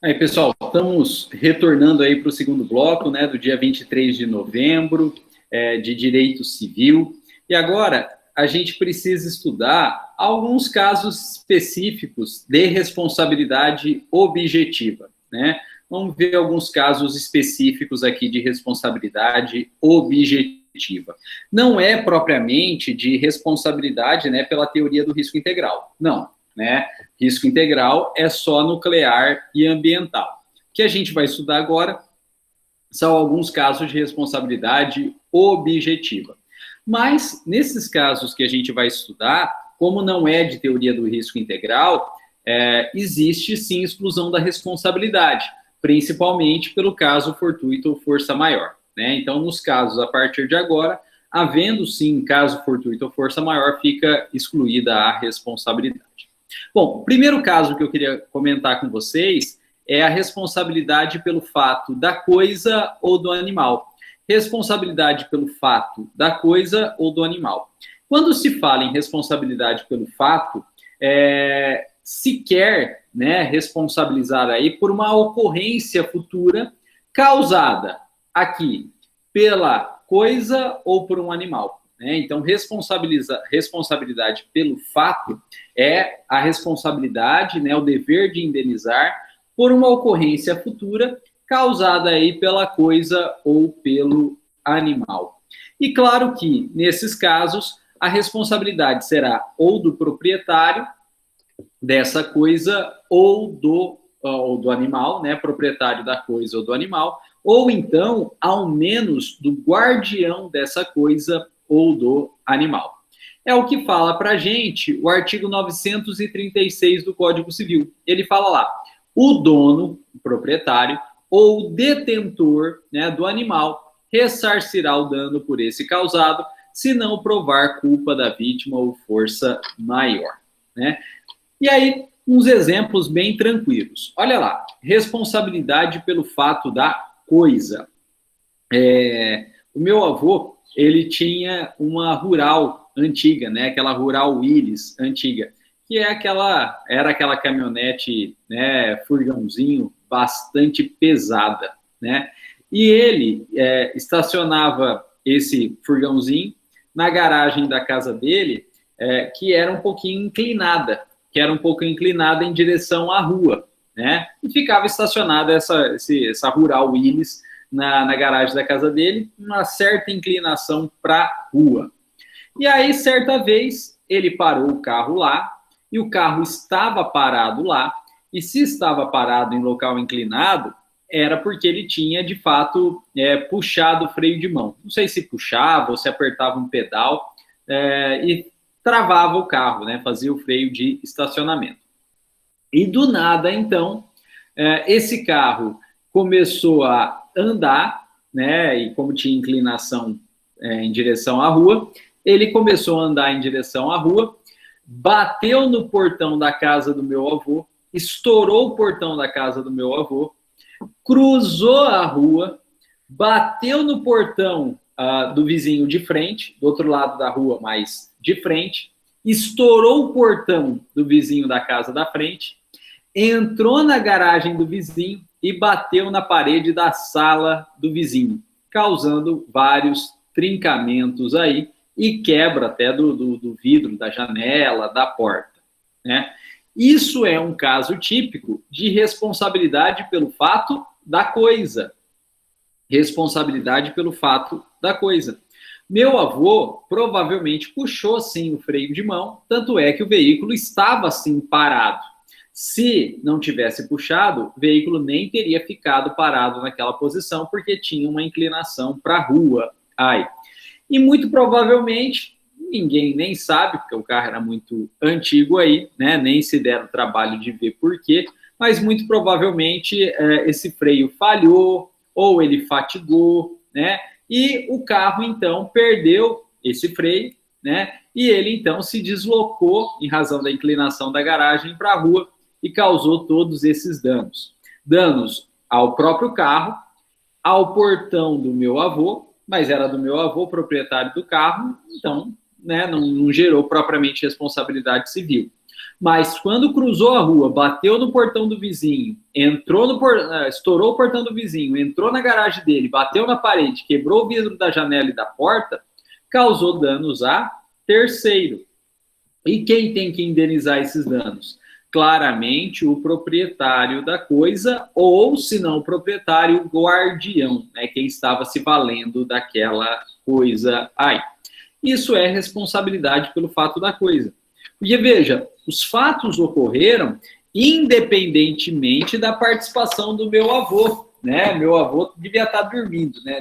Aí, pessoal, estamos retornando aí para o segundo bloco, né, do dia 23 de novembro, de Direito Civil. E agora a gente precisa estudar alguns casos específicos de responsabilidade objetiva, né? Vamos ver alguns casos específicos aqui de responsabilidade objetiva. Não é propriamente de responsabilidade, né, pela teoria do risco integral, não, né? Risco integral é só nuclear e ambiental. O que a gente vai estudar agora são alguns casos de responsabilidade objetiva. Mas, nesses casos que a gente vai estudar, como não é de teoria do risco integral, existe sim exclusão da responsabilidade, principalmente pelo caso fortuito ou força maior, né? Então, nos casos, a partir de agora, havendo sim caso fortuito ou força maior, fica excluída a responsabilidade. Bom, o primeiro caso que eu queria comentar com vocês é a responsabilidade pelo fato da coisa ou do animal. Responsabilidade pelo fato da coisa ou do animal. Quando se fala em responsabilidade pelo fato, se quer, né, responsabilizar aí por uma ocorrência futura causada aqui pela coisa ou por um animal. Né? Então, responsabilidade pelo fato é a responsabilidade, né, o dever de indenizar por uma ocorrência futura causada aí pela coisa ou pelo animal. E claro que, nesses casos, a responsabilidade será ou do proprietário dessa coisa ou do animal, né, proprietário da coisa ou do animal, ou então, ao menos, do guardião dessa coisa ou do animal. É o que fala para a gente o artigo 936 do Código Civil. Ele fala lá, o dono, o proprietário, ou detentor, né, do animal ressarcirá o dano por esse causado, se não provar culpa da vítima ou força maior. Né? E aí, uns exemplos bem tranquilos. Olha lá, responsabilidade pelo fato da coisa. O meu avô, ele tinha uma rural antiga, né? Aquela rural Willys antiga, que era aquela caminhonete, né, furgãozinho bastante pesada, né? E ele estacionava esse furgãozinho na garagem da casa dele, que era um pouquinho inclinada, em direção à rua, né? E ficava estacionada essa rural Willys na garagem da casa dele, uma certa inclinação para a rua. E aí, certa vez, ele parou o carro lá, e o carro estava parado lá, e se estava parado em local inclinado, era porque ele tinha, de fato, puxado o freio de mão. Não sei se puxava ou se apertava um pedal, e travava o carro, né? Fazia o freio de estacionamento. E do nada, então, esse carro começou a andar, né? E como tinha inclinação em direção à rua, ele começou a andar em direção à rua, bateu no portão da casa do meu avô, estourou o portão da casa do meu avô, cruzou a rua, bateu no portão do vizinho de frente, do outro lado da rua, mas de frente, estourou o portão do vizinho da casa da frente, entrou na garagem do vizinho e bateu na parede da sala do vizinho, causando vários trincamentos aí e quebra até do vidro, da janela, da porta, né? Isso é um caso típico de responsabilidade pelo fato da coisa. Responsabilidade pelo fato da coisa. Meu avô provavelmente puxou sim o freio de mão, tanto é que o veículo estava assim parado. Se não tivesse puxado, o veículo nem teria ficado parado naquela posição, porque tinha uma inclinação para a rua. E muito provavelmente, ninguém nem sabe, porque o carro era muito antigo aí, né? Nem se deram o trabalho de ver por quê, mas muito provavelmente esse freio falhou, ou ele fatigou, né? E o carro, então, perdeu esse freio, né? E ele, então, se deslocou, em razão da inclinação da garagem, para a rua e causou todos esses danos. Danos ao próprio carro, ao portão do meu avô, mas era do meu avô, proprietário do carro, então, né, não gerou propriamente responsabilidade civil. Mas quando cruzou a rua, bateu no portão do vizinho, estourou o portão do vizinho, entrou na garagem dele, bateu na parede, quebrou o vidro da janela e da porta, causou danos a terceiro. E quem tem que indenizar esses danos? Claramente o proprietário da coisa, ou, se não, o proprietário guardião, né, quem estava se valendo daquela coisa aí. Isso é responsabilidade pelo fato da coisa. Porque, veja, os fatos ocorreram independentemente da participação do meu avô, né? Meu avô devia estar dormindo, né?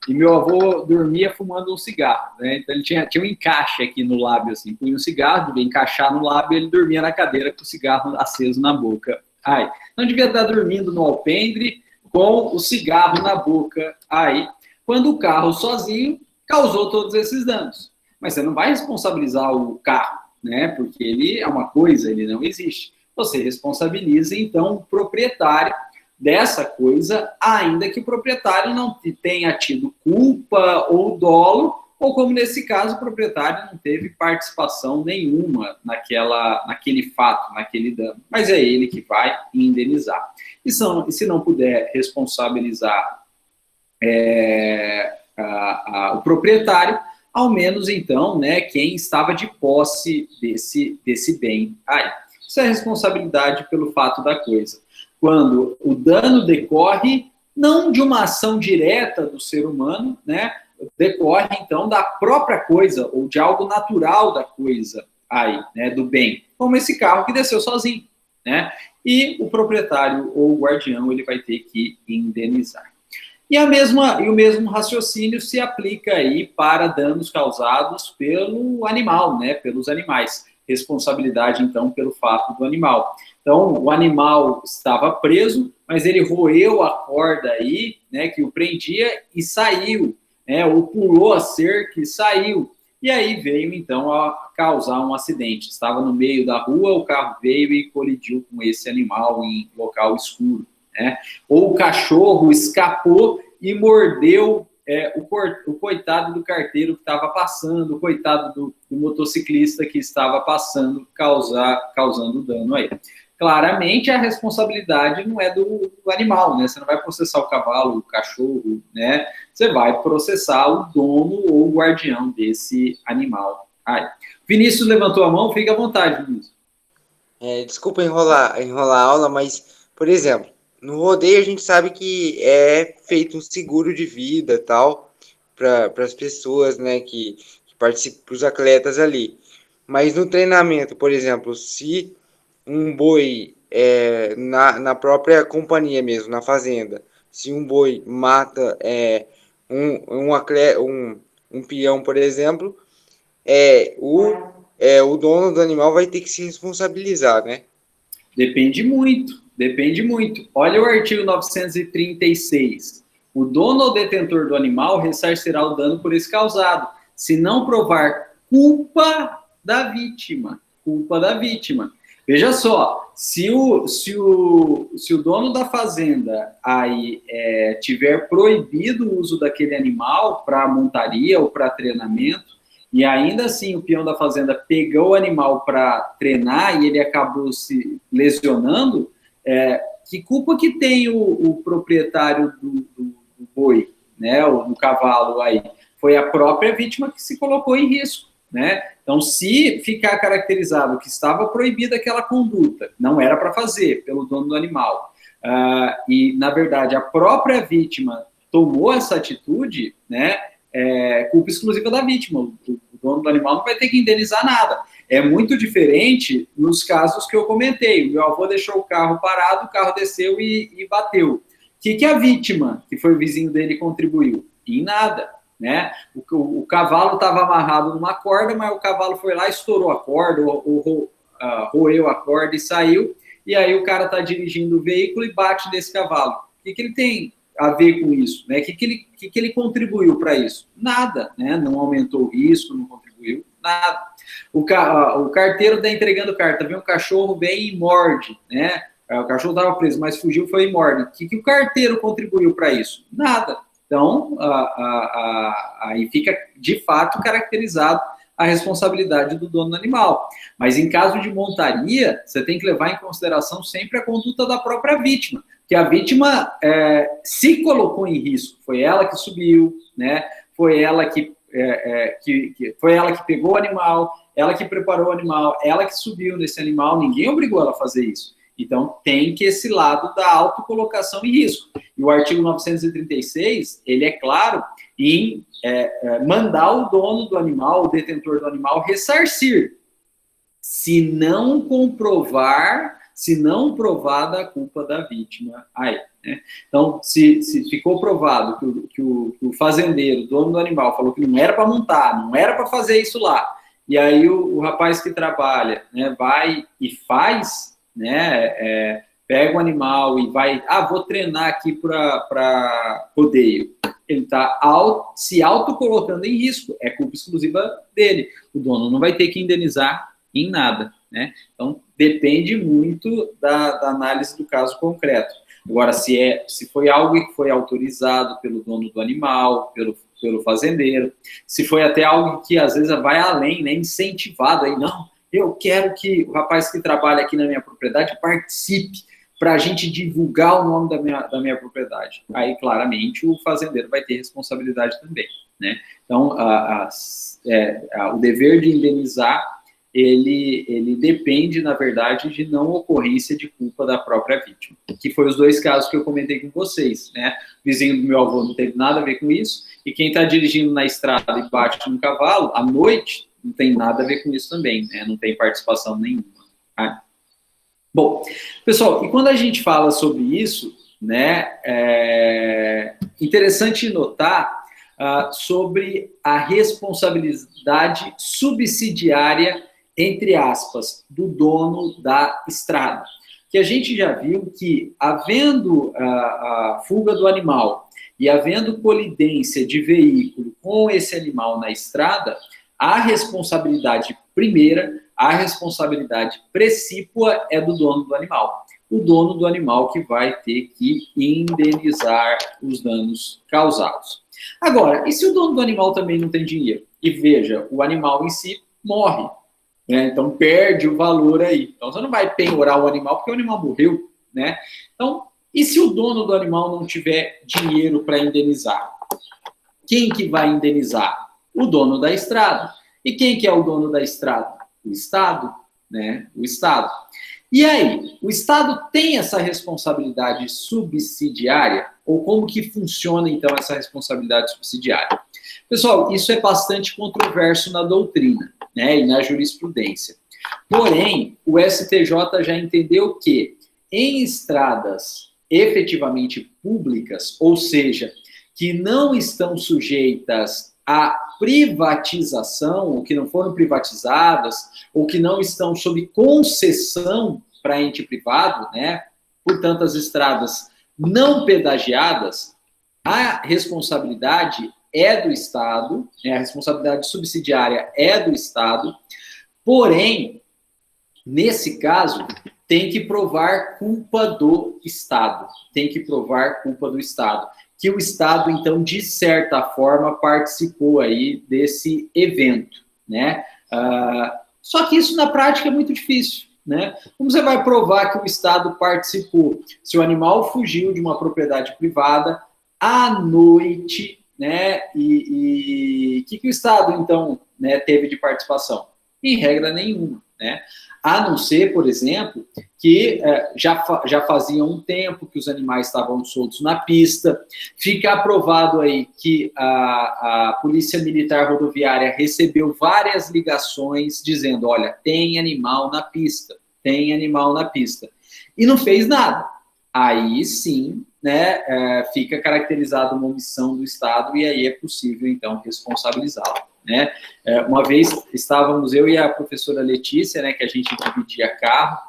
E meu avô dormia fumando um cigarro, né? Então ele tinha um encaixe aqui no lábio, assim, punha um cigarro, devia encaixar no lábio e ele dormia na cadeira com o cigarro aceso na boca. Ai, então devia estar dormindo no alpendre com o cigarro na boca. Aí, quando o carro sozinho causou todos esses danos. Mas você não vai responsabilizar o carro, né? Porque ele é uma coisa, ele não existe. Você responsabiliza, então, o proprietário dessa coisa, ainda que o proprietário não tenha tido culpa ou dolo, ou como nesse caso, o proprietário não teve participação nenhuma naquele fato, naquele dano. Mas é ele que vai indenizar. E se não puder responsabilizar o proprietário, ao menos então, né, quem estava de posse desse bem. Isso é responsabilidade pelo fato da coisa. Quando o dano decorre não de uma ação direta do ser humano, né, decorre então da própria coisa ou de algo natural da coisa aí, né, do bem, como esse carro que desceu sozinho, né? E o proprietário ou o guardião ele vai ter que indenizar. E o mesmo raciocínio se aplica aí para danos causados pelo animal, né, pelos animais. Responsabilidade, então, pelo fato do animal. Então, o animal estava preso, mas ele roeu a corda aí, né, que o prendia e saiu, né, ou pulou a cerca e saiu. E aí veio, então, a causar um acidente. Estava no meio da rua, o carro veio e colidiu com esse animal em local escuro, né? Ou o cachorro escapou e mordeu o coitado do carteiro que estava passando, o coitado do motociclista que estava passando, causando dano a ele. Claramente, a responsabilidade não é do animal, né? Você não vai processar o cavalo, o cachorro, né? Você vai processar o dono ou o guardião desse animal. Vinícius levantou a mão, fica à vontade, Vinícius. Desculpa enrolar a aula, mas, por exemplo, no rodeio a gente sabe que é feito um seguro de vida tal para as pessoas, né, que participam, para os atletas ali. Mas no treinamento, por exemplo, se um boi na própria companhia mesmo, na fazenda, se um boi mata um peão, por exemplo, o dono do animal vai ter que se responsabilizar, né? Depende muito, depende muito. Olha o artigo 936. O dono ou detentor do animal ressarcirá o dano por esse causado, se não provar culpa da vítima. Culpa da vítima. Veja só, se o dono da fazenda aí tiver proibido o uso daquele animal para montaria ou para treinamento, e ainda assim o peão da fazenda pegou o animal para treinar e ele acabou se lesionando, que culpa que tem o proprietário do boi, né, do cavalo aí? Foi a própria vítima que se colocou em risco, né? Então, se ficar caracterizado que estava proibida aquela conduta, não era para fazer pelo dono do animal, e, na verdade, a própria vítima tomou essa atitude, né, culpa exclusiva da vítima. O dono do animal não vai ter que indenizar nada. É muito diferente nos casos que eu comentei. O meu avô deixou o carro parado, o carro desceu e bateu. O que a vítima, que foi o vizinho dele, contribuiu? Em nada, né? O cavalo estava amarrado numa corda, mas o cavalo foi lá, estourou a corda, roeu a corda e saiu, e aí o cara está dirigindo o veículo e bate nesse cavalo. O que ele tem a ver com isso, né? O que ele contribuiu para isso? Nada, né? Não aumentou o risco, não contribuiu, nada. O carteiro está entregando carta, vem um cachorro, vem e morde, né? O cachorro estava preso, mas fugiu, foi e morde. O que o carteiro contribuiu para isso? Nada. Então, aí fica, de fato, caracterizado a responsabilidade do dono do animal. Mas em caso de montaria, você tem que levar em consideração sempre a conduta da própria vítima, que a vítima se colocou em risco, foi ela que subiu, né? Foi ela que pegou o animal, ela que preparou o animal, ela que subiu nesse animal, ninguém obrigou ela a fazer isso. Então, tem que esse lado da autocolocação em risco. E o artigo 936, ele é claro em mandar o dono do animal, o detentor do animal, ressarcir, se não provada a culpa da vítima aí, né? Então, se ficou provado que o fazendeiro, o dono do animal, falou que não era para montar, não era para fazer isso lá, e aí o rapaz que trabalha, né, vai e faz, né, pega o animal e vai, vou treinar aqui para rodeio. Ele está se autocolocando em risco, é culpa exclusiva dele. O dono não vai ter que indenizar em nada, né? Então, depende muito da análise do caso concreto. Agora, se foi algo que foi autorizado pelo dono do animal, pelo fazendeiro, se foi até algo que às vezes vai além, né, incentivado, aí, não, eu quero que o rapaz que trabalha aqui na minha propriedade participe para a gente divulgar o nome da minha propriedade. Aí, claramente, o fazendeiro vai ter responsabilidade também, né? Então, o dever de indenizar, ele depende, na verdade, de não ocorrência de culpa da própria vítima, que foi os dois casos que eu comentei com vocês, né? O vizinho do meu avô não teve nada a ver com isso, e quem está dirigindo na estrada e bate num cavalo, à noite, não tem nada a ver com isso também, né? Não tem participação nenhuma, tá? Bom, pessoal, e quando a gente fala sobre isso, né, é interessante notar sobre a responsabilidade subsidiária, entre aspas, do dono da estrada. Que a gente já viu que, havendo a fuga do animal e havendo colidência de veículo com esse animal na estrada, a responsabilidade primeira, a responsabilidade precípua é do dono do animal. O dono do animal que vai ter que indenizar os danos causados. Agora, e se o dono do animal também não tem dinheiro? E veja, o animal em si morre, né? Então perde o valor aí. Então você não vai penhorar o animal porque o animal morreu, né? Então, e se o dono do animal não tiver dinheiro para indenizar? Quem que vai indenizar? O dono da estrada. E quem que é o dono da estrada? O Estado, né? O Estado. E aí, o Estado tem essa responsabilidade subsidiária? Ou como que funciona, então, essa responsabilidade subsidiária? Pessoal, isso é bastante controverso na doutrina, né? E na jurisprudência. Porém, o STJ já entendeu que em estradas efetivamente públicas, ou seja, que não estão sujeitas à privatização, ou que não foram privatizadas, ou que não estão sob concessão para ente privado, né? Portanto, as estradas não pedagiadas, a responsabilidade é do Estado, né? A responsabilidade subsidiária é do Estado, porém, nesse caso, tem que provar culpa do Estado, tem que provar culpa do Estado. Que o Estado, então, de certa forma, participou aí desse evento, né? Só que isso, na prática, é muito difícil, né? Como você vai provar que o Estado participou? Se o animal fugiu de uma propriedade privada à noite, né? E o que o Estado, então, né, teve de participação? Em regra nenhuma, né? A não ser, por exemplo, que já fazia um tempo que os animais estavam soltos na pista. Fica aprovado aí que a Polícia Militar Rodoviária recebeu várias ligações dizendo, olha, tem animal na pista, tem animal na pista. E não fez nada. Aí sim, né, fica caracterizada uma omissão do Estado e aí é possível, então, responsabilizá-lo. Né? Uma vez estávamos eu e a professora Letícia, né, que a gente dividia carro,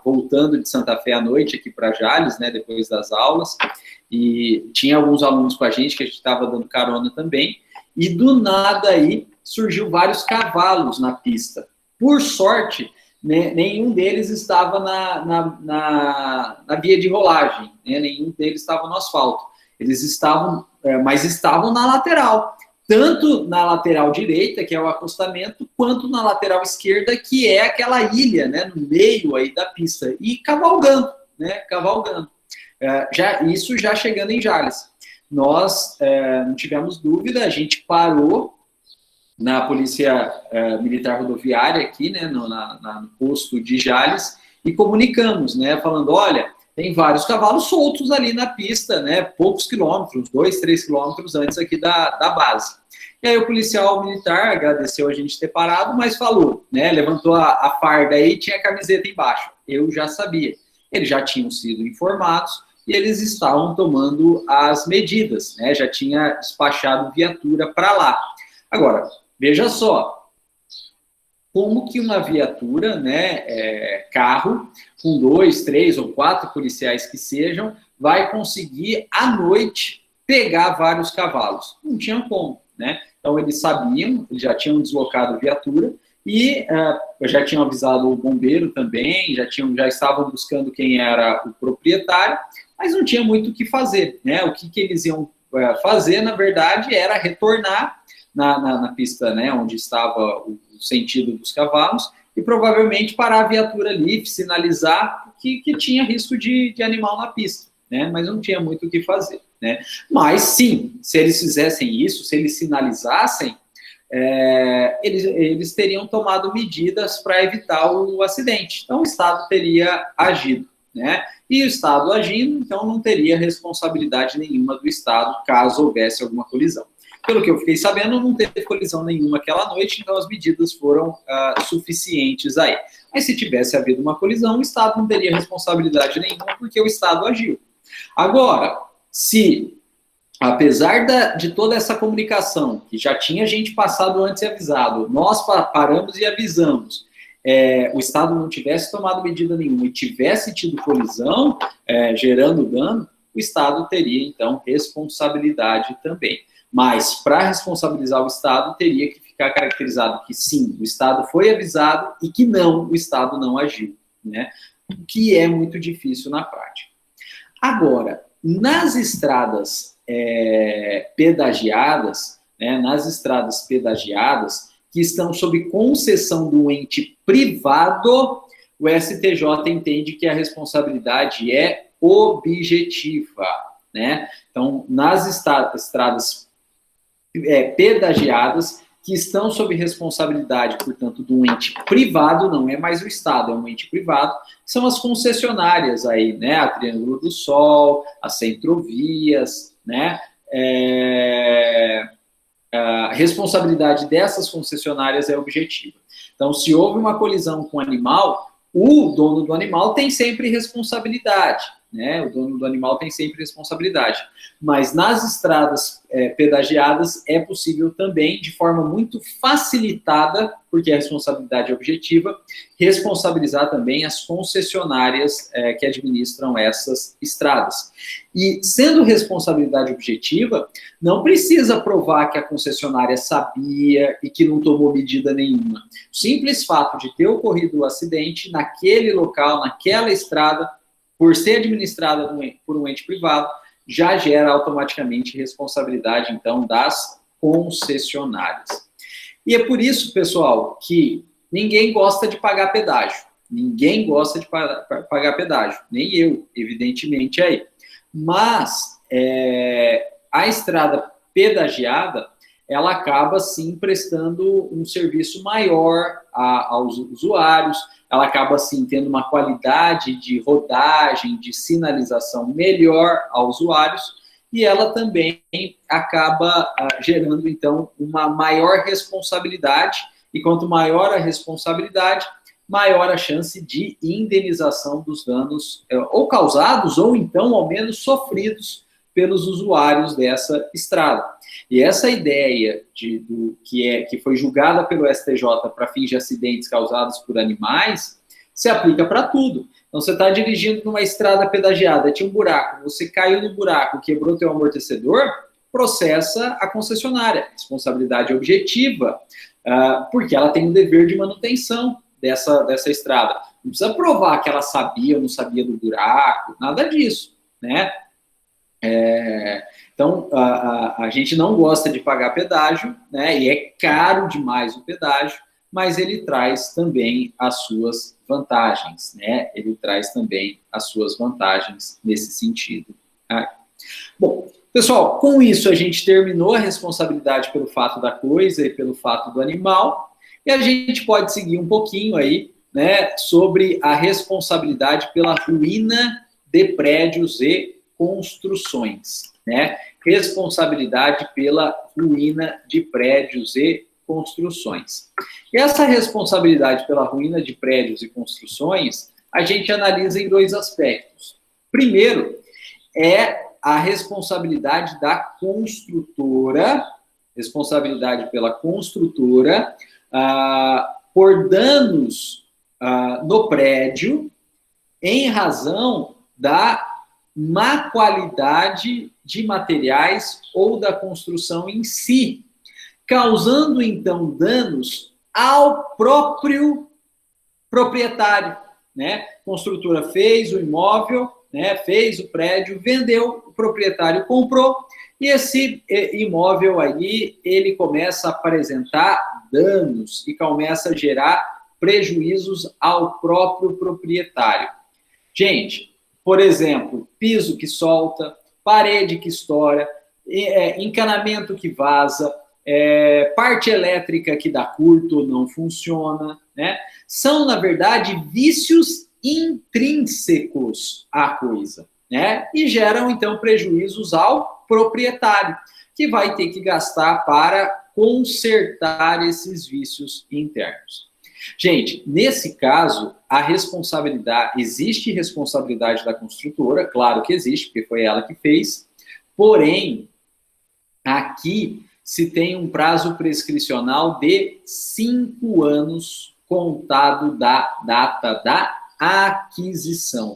voltando de Santa Fé à noite aqui para Jales, né, depois das aulas, e tinha alguns alunos com a gente que a gente estava dando carona também, e do nada aí surgiu vários cavalos na pista. Por sorte, né, nenhum deles estava na via de rolagem, né, nenhum deles estava no asfalto. Eles estavam, mas estavam na lateral. tanto na lateral direita, que é o acostamento, quanto na lateral esquerda, que é aquela ilha, né, no meio aí da pista, e cavalgando, né, cavalgando. Isso já chegando em Jales. Nós não tivemos dúvida, a gente parou na Polícia Militar Rodoviária aqui, né, no posto de Jales, e comunicamos, né, falando, olha, tem vários cavalos soltos ali na pista, né, poucos quilômetros, 2, 3 quilômetros antes aqui da base. E aí o policial militar agradeceu a gente ter parado, mas falou, né, levantou a farda aí e tinha a camiseta embaixo. Eu já sabia. Eles já tinham sido informados e eles estavam tomando as medidas, né, já tinha despachado viatura para lá. Agora, veja só, como que uma viatura, né, carro, com 2, 3 ou 4 policiais que sejam, vai conseguir, à noite, pegar vários cavalos? Não tinha como, né? Então, eles sabiam, eles já tinham deslocado a viatura e já tinham avisado o bombeiro também, já estavam buscando quem era o proprietário, mas não tinha muito o que fazer, né? O que eles iam fazer, na verdade, era retornar na pista, né, onde estava o sentido dos cavalos, e provavelmente parar a viatura ali, sinalizar que tinha risco de animal na pista, né, mas não tinha muito o que fazer, né. Mas sim, se eles fizessem isso, se eles sinalizassem, eles teriam tomado medidas para evitar o acidente, então o Estado teria agido, né, e o Estado agindo, então não teria responsabilidade nenhuma do Estado caso houvesse alguma colisão. Pelo que eu fiquei sabendo, não teve colisão nenhuma aquela noite, então as medidas foram suficientes aí. Mas se tivesse havido uma colisão, o Estado não teria responsabilidade nenhuma, porque o Estado agiu. Agora, se, apesar de toda essa comunicação, que já tinha gente passado antes e avisado, nós paramos e avisamos, o Estado não tivesse tomado medida nenhuma e tivesse tido colisão, gerando dano, o Estado teria, então, responsabilidade também. Mas, para responsabilizar o Estado, teria que ficar caracterizado que, sim, o Estado foi avisado e que não, o Estado não agiu, né? O que é muito difícil na prática. Agora, nas estradas pedagiadas, né, que estão sob concessão do ente privado, o STJ entende que a responsabilidade é objetiva, né? Então, nas estradas pedagiadas, que estão sob responsabilidade, portanto, de um ente privado, não é mais o Estado, é um ente privado, são as concessionárias aí, né, a Triângulo do Sol, as Centrovias, né, a responsabilidade dessas concessionárias é objetiva. Então, se houve uma colisão com o animal, o dono do animal tem sempre responsabilidade, né? O dono do animal tem sempre responsabilidade. Mas nas estradas pedagiadas é possível também, de forma muito facilitada, porque a responsabilidade é objetiva, responsabilizar também as concessionárias que administram essas estradas. E, sendo responsabilidade objetiva, não precisa provar que a concessionária sabia e que não tomou medida nenhuma. O simples fato de ter ocorrido o acidente naquele local, naquela estrada, por ser administrada por um ente privado, já gera automaticamente responsabilidade, então, das concessionárias. E é por isso, pessoal, que ninguém gosta de pagar pedágio. Ninguém gosta de pagar pedágio. Nem eu, evidentemente, aí. Mas a estrada pedagiada, ela acaba, sim, prestando um serviço maior aos usuários, ela acaba, assim, tendo uma qualidade de rodagem, de sinalização melhor aos usuários, e ela também acaba gerando, então, uma maior responsabilidade, e quanto maior a responsabilidade, maior a chance de indenização dos danos ou causados, ou então, ao menos, sofridos pelos usuários dessa estrada. E essa ideia que foi julgada pelo STJ para fins de acidentes causados por animais se aplica para tudo. Então, você está dirigindo numa estrada pedagiada, tinha um buraco, você caiu no buraco, quebrou teu amortecedor, processa a concessionária. Responsabilidade objetiva, porque ela tem um dever de manutenção dessa estrada. Não precisa provar que ela sabia ou não sabia do buraco, nada disso, né? Então, a gente não gosta de pagar pedágio, né? E é caro demais o pedágio, mas ele traz também as suas vantagens, né? Ele traz também as suas vantagens nesse sentido. Tá? Bom, pessoal, com isso a gente terminou a responsabilidade pelo fato da coisa e pelo fato do animal, e a gente pode seguir um pouquinho aí, né, sobre a responsabilidade pela ruína de prédios e construções, né? Responsabilidade pela ruína de prédios e construções. E essa responsabilidade pela ruína de prédios e construções, a gente analisa em dois aspectos. Primeiro, é a responsabilidade da construtora, responsabilidade pela construtora, por danos no prédio, em razão da má qualidade de materiais ou da construção em si, causando, então, danos ao próprio proprietário, né? A construtora fez o imóvel, né? Fez o prédio, vendeu, o proprietário comprou, e esse imóvel aí, ele começa a apresentar danos e começa a gerar prejuízos ao próprio proprietário. Gente, por exemplo, piso que solta, parede que estoura, encanamento que vaza, parte elétrica que dá curto ou não funciona, né? São, na verdade, vícios intrínsecos à coisa, né? E geram, então, prejuízos ao proprietário, que vai ter que gastar para consertar esses vícios internos. Gente, nesse caso, a responsabilidade, existe responsabilidade da construtora, claro que existe, porque foi ela que fez, porém, aqui se tem um prazo prescricional de 5 anos contado da data da aquisição.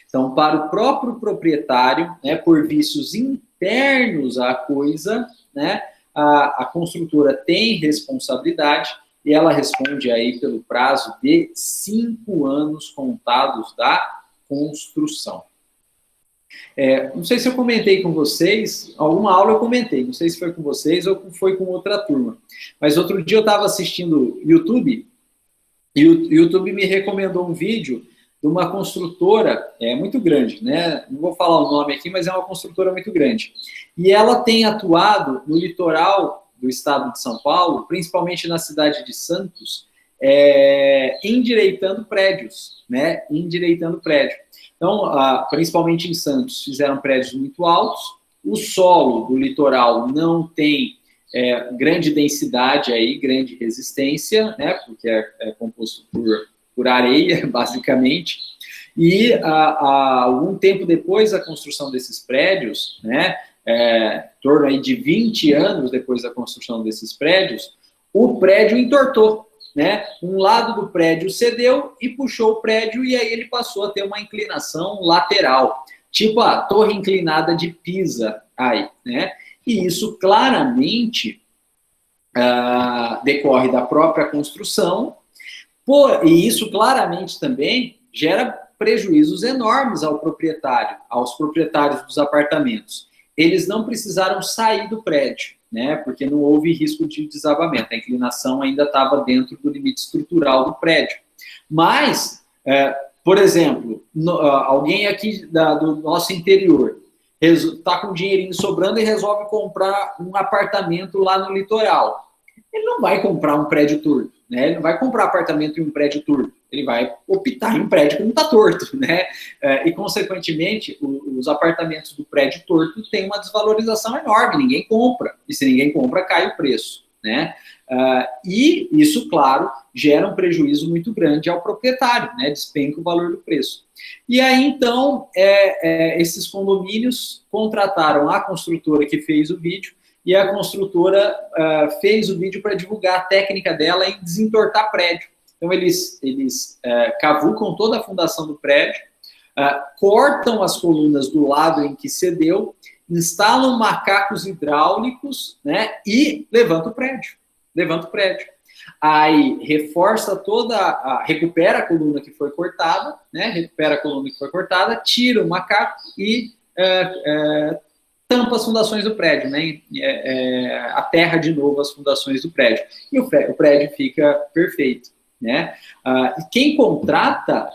Então, para o próprio proprietário, né, por vícios internos à coisa, né, a construtora tem responsabilidade, e ela responde aí pelo prazo de 5 anos contados da construção. Não sei se eu comentei com vocês, alguma aula eu comentei, não sei se foi com vocês ou foi com outra turma, mas outro dia eu estava assistindo YouTube, e o YouTube me recomendou um vídeo de uma construtora muito grande, né? Não vou falar o nome aqui, mas é uma construtora muito grande. E ela tem atuado no litoral do estado de São Paulo, principalmente na cidade de Santos, endireitando prédios, né? Endireitando prédio. Então, principalmente em Santos, fizeram prédios muito altos, o solo do litoral não tem grande densidade aí, grande resistência, né? Porque é composto por areia, basicamente, e algum tempo depois da construção desses prédios, né? Em torno aí de 20 anos depois da construção desses prédios, o prédio entortou, né? Um lado do prédio cedeu e puxou o prédio, e aí ele passou a ter uma inclinação lateral, tipo a torre inclinada de Pisa, aí, né? E isso claramente decorre da própria construção, e isso claramente também gera prejuízos enormes ao proprietário, aos proprietários dos apartamentos. Eles não precisaram sair do prédio, né? Porque não houve risco de desabamento, a inclinação ainda estava dentro do limite estrutural do prédio. Mas, por exemplo, alguém aqui do nosso interior está com um dinheirinho sobrando e resolve comprar um apartamento lá no litoral. Ele não vai comprar um prédio torto, né? Ele não vai comprar apartamento em um prédio torto. Ele vai optar em um prédio que não está torto, né? E, consequentemente, os apartamentos do prédio torto têm uma desvalorização enorme, ninguém compra. E se ninguém compra, cai o preço, né? E isso, claro, gera um prejuízo muito grande ao proprietário, né? Despenca o valor do preço. E aí, então, esses condomínios contrataram a construtora que fez o vídeo, e a construtora fez o vídeo para divulgar a técnica dela em desentortar prédio. Então, eles cavucam toda a fundação do prédio, cortam as colunas do lado em que cedeu, instalam macacos hidráulicos, né, e levanta o prédio. Aí reforça recupera a coluna que foi cortada, né, tira o macaco e tampa as fundações do prédio, né? Aterra de novo as fundações do prédio. E o prédio fica perfeito, né? E quem contrata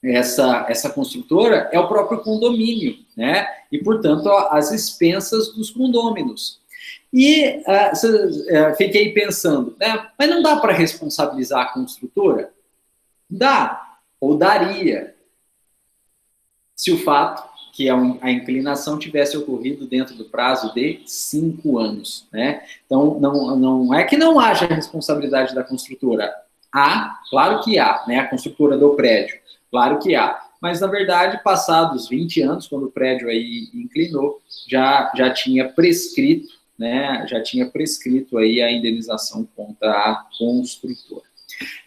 essa construtora é o próprio condomínio, né? E, portanto, as expensas dos condôminos. E fiquei pensando, né? Mas não dá para responsabilizar a construtora? Dá, ou daria, se o fato que a inclinação tivesse ocorrido dentro do prazo de 5 anos, né? Então, não é que não haja responsabilidade da construtora. Há, claro que há, né? A construtora do prédio, claro que há. Mas, na verdade, passados 20 anos, quando o prédio aí inclinou, já tinha prescrito, né? Já tinha prescrito aí a indenização contra a construtora.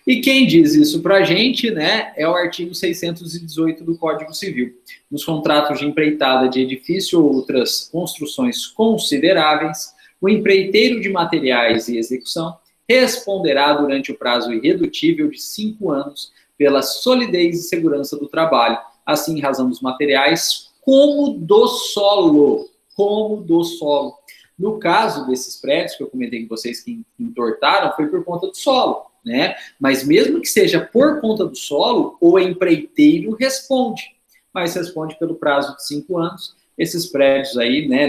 E quem diz isso para a gente, né, é o artigo 618 do Código Civil. Nos contratos de empreitada de edifício ou outras construções consideráveis, o empreiteiro de materiais e execução responderá durante o prazo irredutível de 5 anos pela solidez e segurança do trabalho, assim em razão dos materiais como do solo. No caso desses prédios que eu comentei com vocês que entortaram, foi por conta do solo, né? Mas mesmo que seja por conta do solo, o empreiteiro responde, mas responde pelo prazo de 5 anos. Esses prédios aí, né,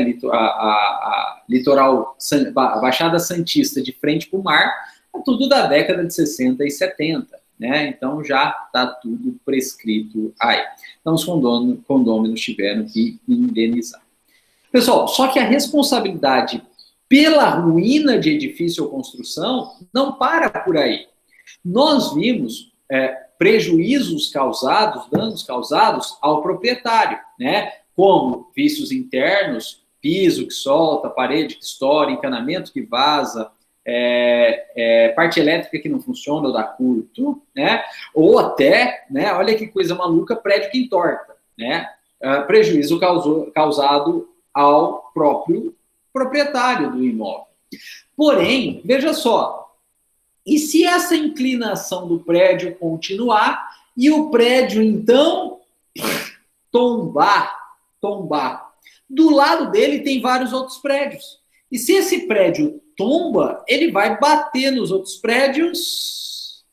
litoral, a Baixada Santista de frente para o mar, é tudo da década de 60 e 70, né? Então já está tudo prescrito aí. Então os condôminos tiveram que indenizar. Pessoal, só que a responsabilidade pela ruína de edifício ou construção não para por aí. Nós vimos prejuízos causados, danos causados ao proprietário, né? Como vícios internos, piso que solta, parede que estoura, encanamento que vaza, parte elétrica que não funciona ou dá curto, né? Ou até, né, olha que coisa maluca, prédio que entorta, né? Prejuízo causado ao próprio proprietário do imóvel. Porém, veja só, e se essa inclinação do prédio continuar e o prédio, então, tombar? Do lado dele tem vários outros prédios. E se esse prédio tomba, ele vai bater nos outros prédios,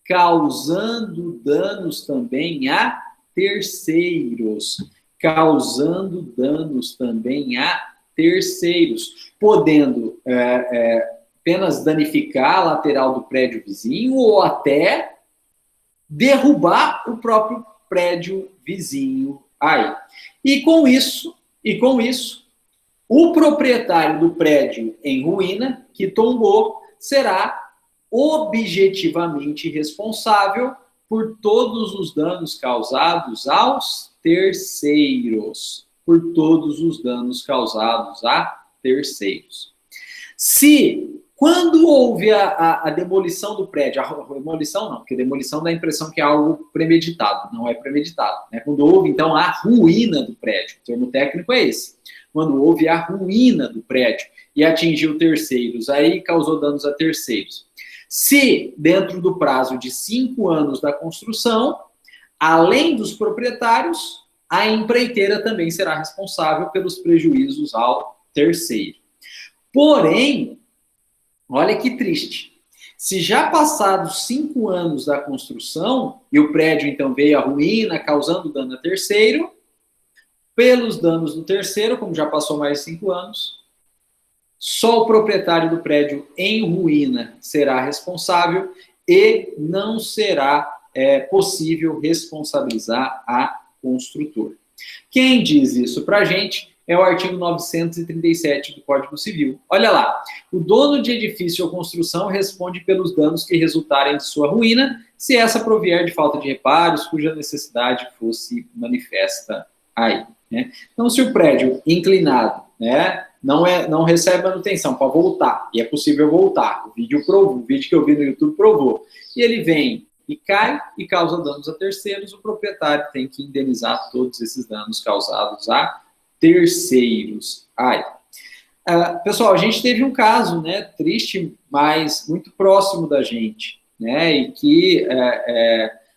causando danos também a terceiros. Podendo apenas danificar a lateral do prédio vizinho ou até derrubar o próprio prédio vizinho aí. E com isso, o proprietário do prédio em ruína, que tombou, será objetivamente responsável por todos os danos causados aos terceiros. Se, quando houve a demolição do prédio, a demolição não, porque demolição dá a impressão que é algo premeditado, não é premeditado, né? Quando houve, então, a ruína do prédio, o termo técnico é esse, quando houve a ruína do prédio e atingiu terceiros, aí causou danos a terceiros. Se, dentro do prazo de 5 anos da construção, além dos proprietários, a empreiteira também será responsável pelos prejuízos ao terceiro. Porém, olha que triste, se já passados 5 anos da construção, e o prédio então veio à ruína, causando dano a terceiro, pelos danos do terceiro, como já passou mais de 5 anos, só o proprietário do prédio em ruína será responsável e não será possível responsabilizar a construtora. Quem diz isso para a gente é o artigo 937 do Código Civil. Olha lá, o dono de edifício ou construção responde pelos danos que resultarem de sua ruína, se essa provier de falta de reparos, cuja necessidade fosse manifesta aí, né? Então, se o prédio inclinado, né, não recebe manutenção para voltar, e é possível voltar, o vídeo que eu vi no YouTube provou, e ele vem e cai e causa danos a terceiros, o proprietário tem que indenizar todos esses danos causados a terceiros. Pessoal, a gente teve um caso, né, triste, mas muito próximo da gente, né, e que,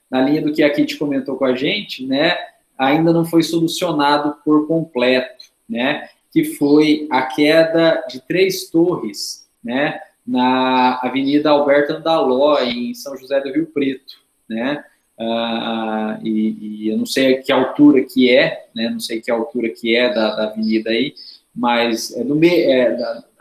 na linha do que a Kitty comentou com a gente, né, ainda não foi solucionado por completo, né, que foi a queda de 3 torres, né, na Avenida Alberto Andaló, em São José do Rio Preto, né, e eu não sei que altura que é, né, não sei que altura que é da avenida aí, mas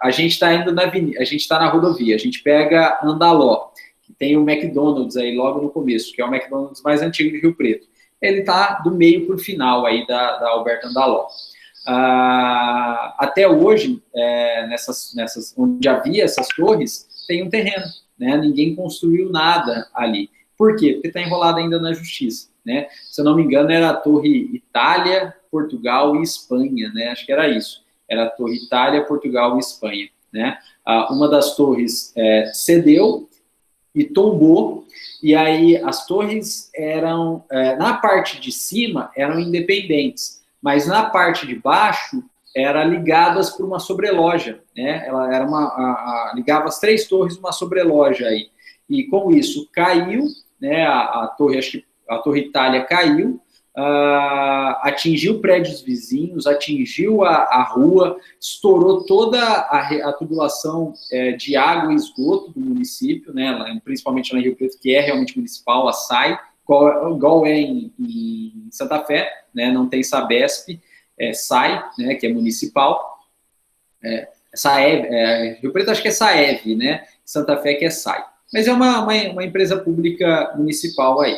a gente está indo na avenida, a gente está na rodovia, a gente pega Andaló, que tem o McDonald's aí logo no começo, que é o McDonald's mais antigo de Rio Preto. Ele está do meio para o final aí da Alberto Andaló. Até hoje, onde havia essas torres, tem um terreno, né? Ninguém construiu nada ali. Por quê? Porque está enrolado ainda na justiça, né? Se eu não me engano, era a Torre Itália, Portugal e Espanha, né? Acho que era isso. Era a Torre Itália, Portugal e Espanha, né? Uma das torres cedeu e tombou, e aí as torres eram, na parte de cima, eram independentes, mas na parte de baixo, eram ligadas por uma sobreloja, né? Ela era ligava as 3 torres uma sobreloja aí, e com isso caiu, né? A torre, acho que a Torre Itália caiu, atingiu prédios vizinhos, atingiu a rua, estourou toda a tubulação de água e esgoto do município, né, principalmente lá em Rio Preto, que é realmente municipal, a SAI, igual é em Santa Fé, né, não tem Sabesp, SAI, né, que é municipal, SAEV, Rio Preto acho que é SAEV, né, Santa Fé que é SAI, mas é uma empresa pública municipal aí.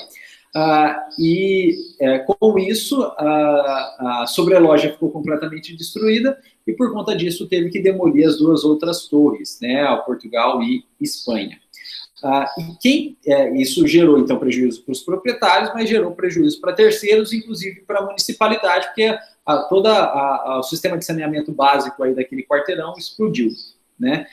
Com isso, a sobreloja ficou completamente destruída e, por conta disso, teve que demolir as 2 outras torres, né, Portugal e Espanha. Isso gerou, então, prejuízo para os proprietários, mas gerou prejuízo para terceiros, inclusive para a municipalidade, porque todo o sistema de saneamento básico aí daquele quarteirão explodiu, né?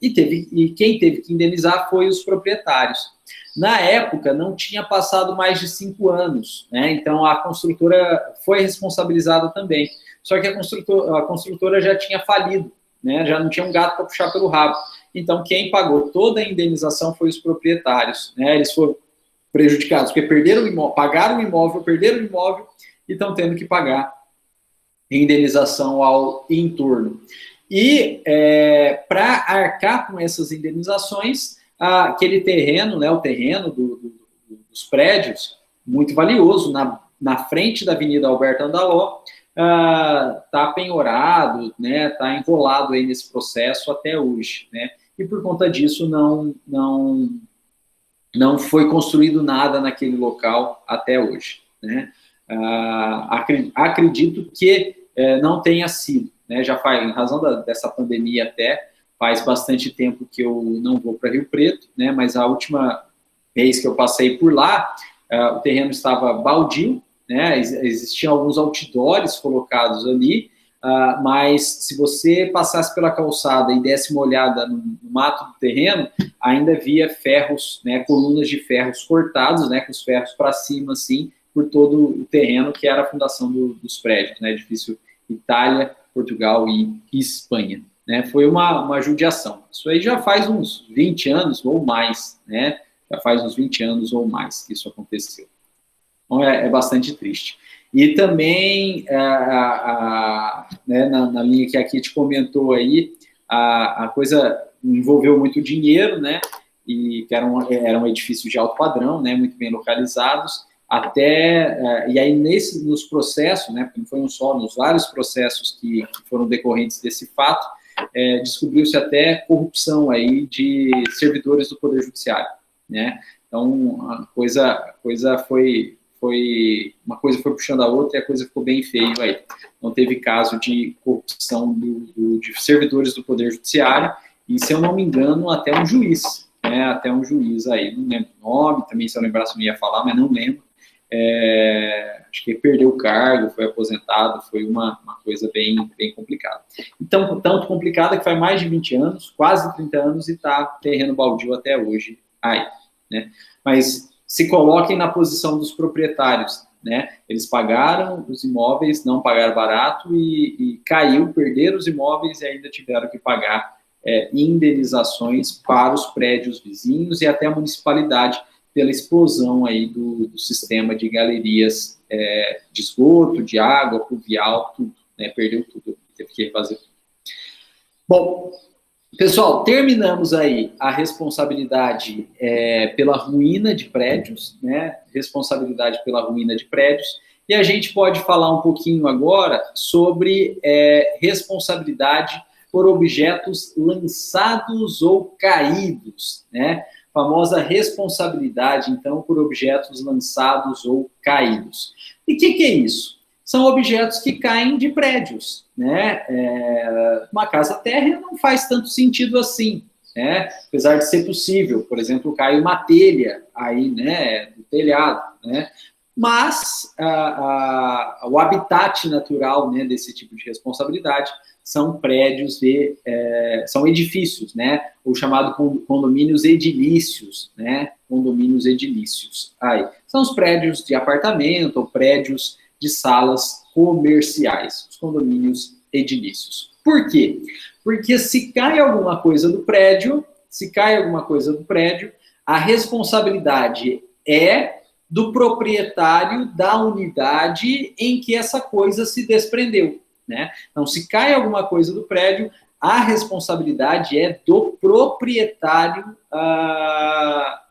E quem teve que indenizar foi os proprietários. Na época, não tinha passado mais de 5 anos, né? Então a construtora foi responsabilizada também. Só que a construtora já tinha falido, né? Já não tinha um gato para puxar pelo rabo. Então quem pagou toda a indenização foi os proprietários, né? Eles foram prejudicados porque perderam o imóvel, pagaram o imóvel, perderam o imóvel e estão tendo que pagar indenização ao entorno. E para arcar com essas indenizações, aquele terreno, né, o terreno dos prédios, muito valioso, na frente da Avenida Alberto Andaló, está penhorado, né, está enrolado aí nesse processo até hoje, né, e por conta disso não foi construído nada naquele local até hoje, né. Acredito que não tenha sido, né, já faz, em razão dessa pandemia até, faz bastante tempo que eu não vou para Rio Preto, né, mas a última vez que eu passei por lá, o terreno estava baldio, né, existiam alguns outdoors colocados ali, mas se você passasse pela calçada e desse uma olhada no mato do terreno, ainda via ferros, né, colunas de ferros cortados, né, com os ferros para cima, assim, por todo o terreno que era a fundação dos prédios, né, edifício Itália, Portugal e Espanha. Né, foi uma judiação. Isso aí já faz uns 20 anos ou mais, né? Já faz uns 20 anos ou mais que isso aconteceu. Então, é bastante triste. E também, né, na linha que a Kitty comentou aí, a coisa envolveu muito dinheiro, né? E que eram edifícios de alto padrão, né? Muito bem localizados. E aí nos processos, né? Porque não foi um só, nos vários processos que foram decorrentes desse fato, descobriu-se até corrupção aí de servidores do Poder Judiciário, né? Então, a coisa foi uma coisa foi puxando a outra e a coisa ficou bem feio aí. Então, teve caso de corrupção de servidores do Poder Judiciário e, se eu não me engano, até um juiz, né? Até um juiz aí, não lembro o nome, também se eu lembrasse eu não ia falar, mas não lembro. Acho que perdeu o cargo, foi aposentado, foi uma coisa bem complicada. Então, tanto complicada que faz mais de 20 anos, quase 30 anos, e está terreno baldio até hoje aí, né? Mas se coloquem na posição dos proprietários, né? Eles pagaram os imóveis, não pagaram barato e caiu, perderam os imóveis e ainda tiveram que pagar indenizações para os prédios vizinhos e até a municipalidade pela explosão aí do sistema de galerias de esgoto, de água, pluvial, tudo, né? Perdeu tudo, teve que refazer tudo. Bom, pessoal, terminamos aí a responsabilidade pela ruína de prédios, né? Responsabilidade pela ruína de prédios. E a gente pode falar um pouquinho agora sobre responsabilidade por objetos lançados ou caídos, né? Famosa responsabilidade, então, por objetos lançados ou caídos. E o que é isso? São objetos que caem de prédios, né? Uma casa térrea não faz tanto sentido assim, né? Apesar de ser possível, por exemplo, cai uma telha aí, né, do telhado, né? Mas o habitat natural, né, desse tipo de responsabilidade são prédios são edifícios, né? Ou chamado condomínios edilícios, né? Condomínios edilícios. Aí são os prédios de apartamento ou prédios de salas comerciais, os condomínios edilícios. Por quê? Porque se cai alguma coisa do prédio, a responsabilidade é do proprietário da unidade em que essa coisa se desprendeu, né? Então, se cai alguma coisa do prédio, a responsabilidade é do proprietário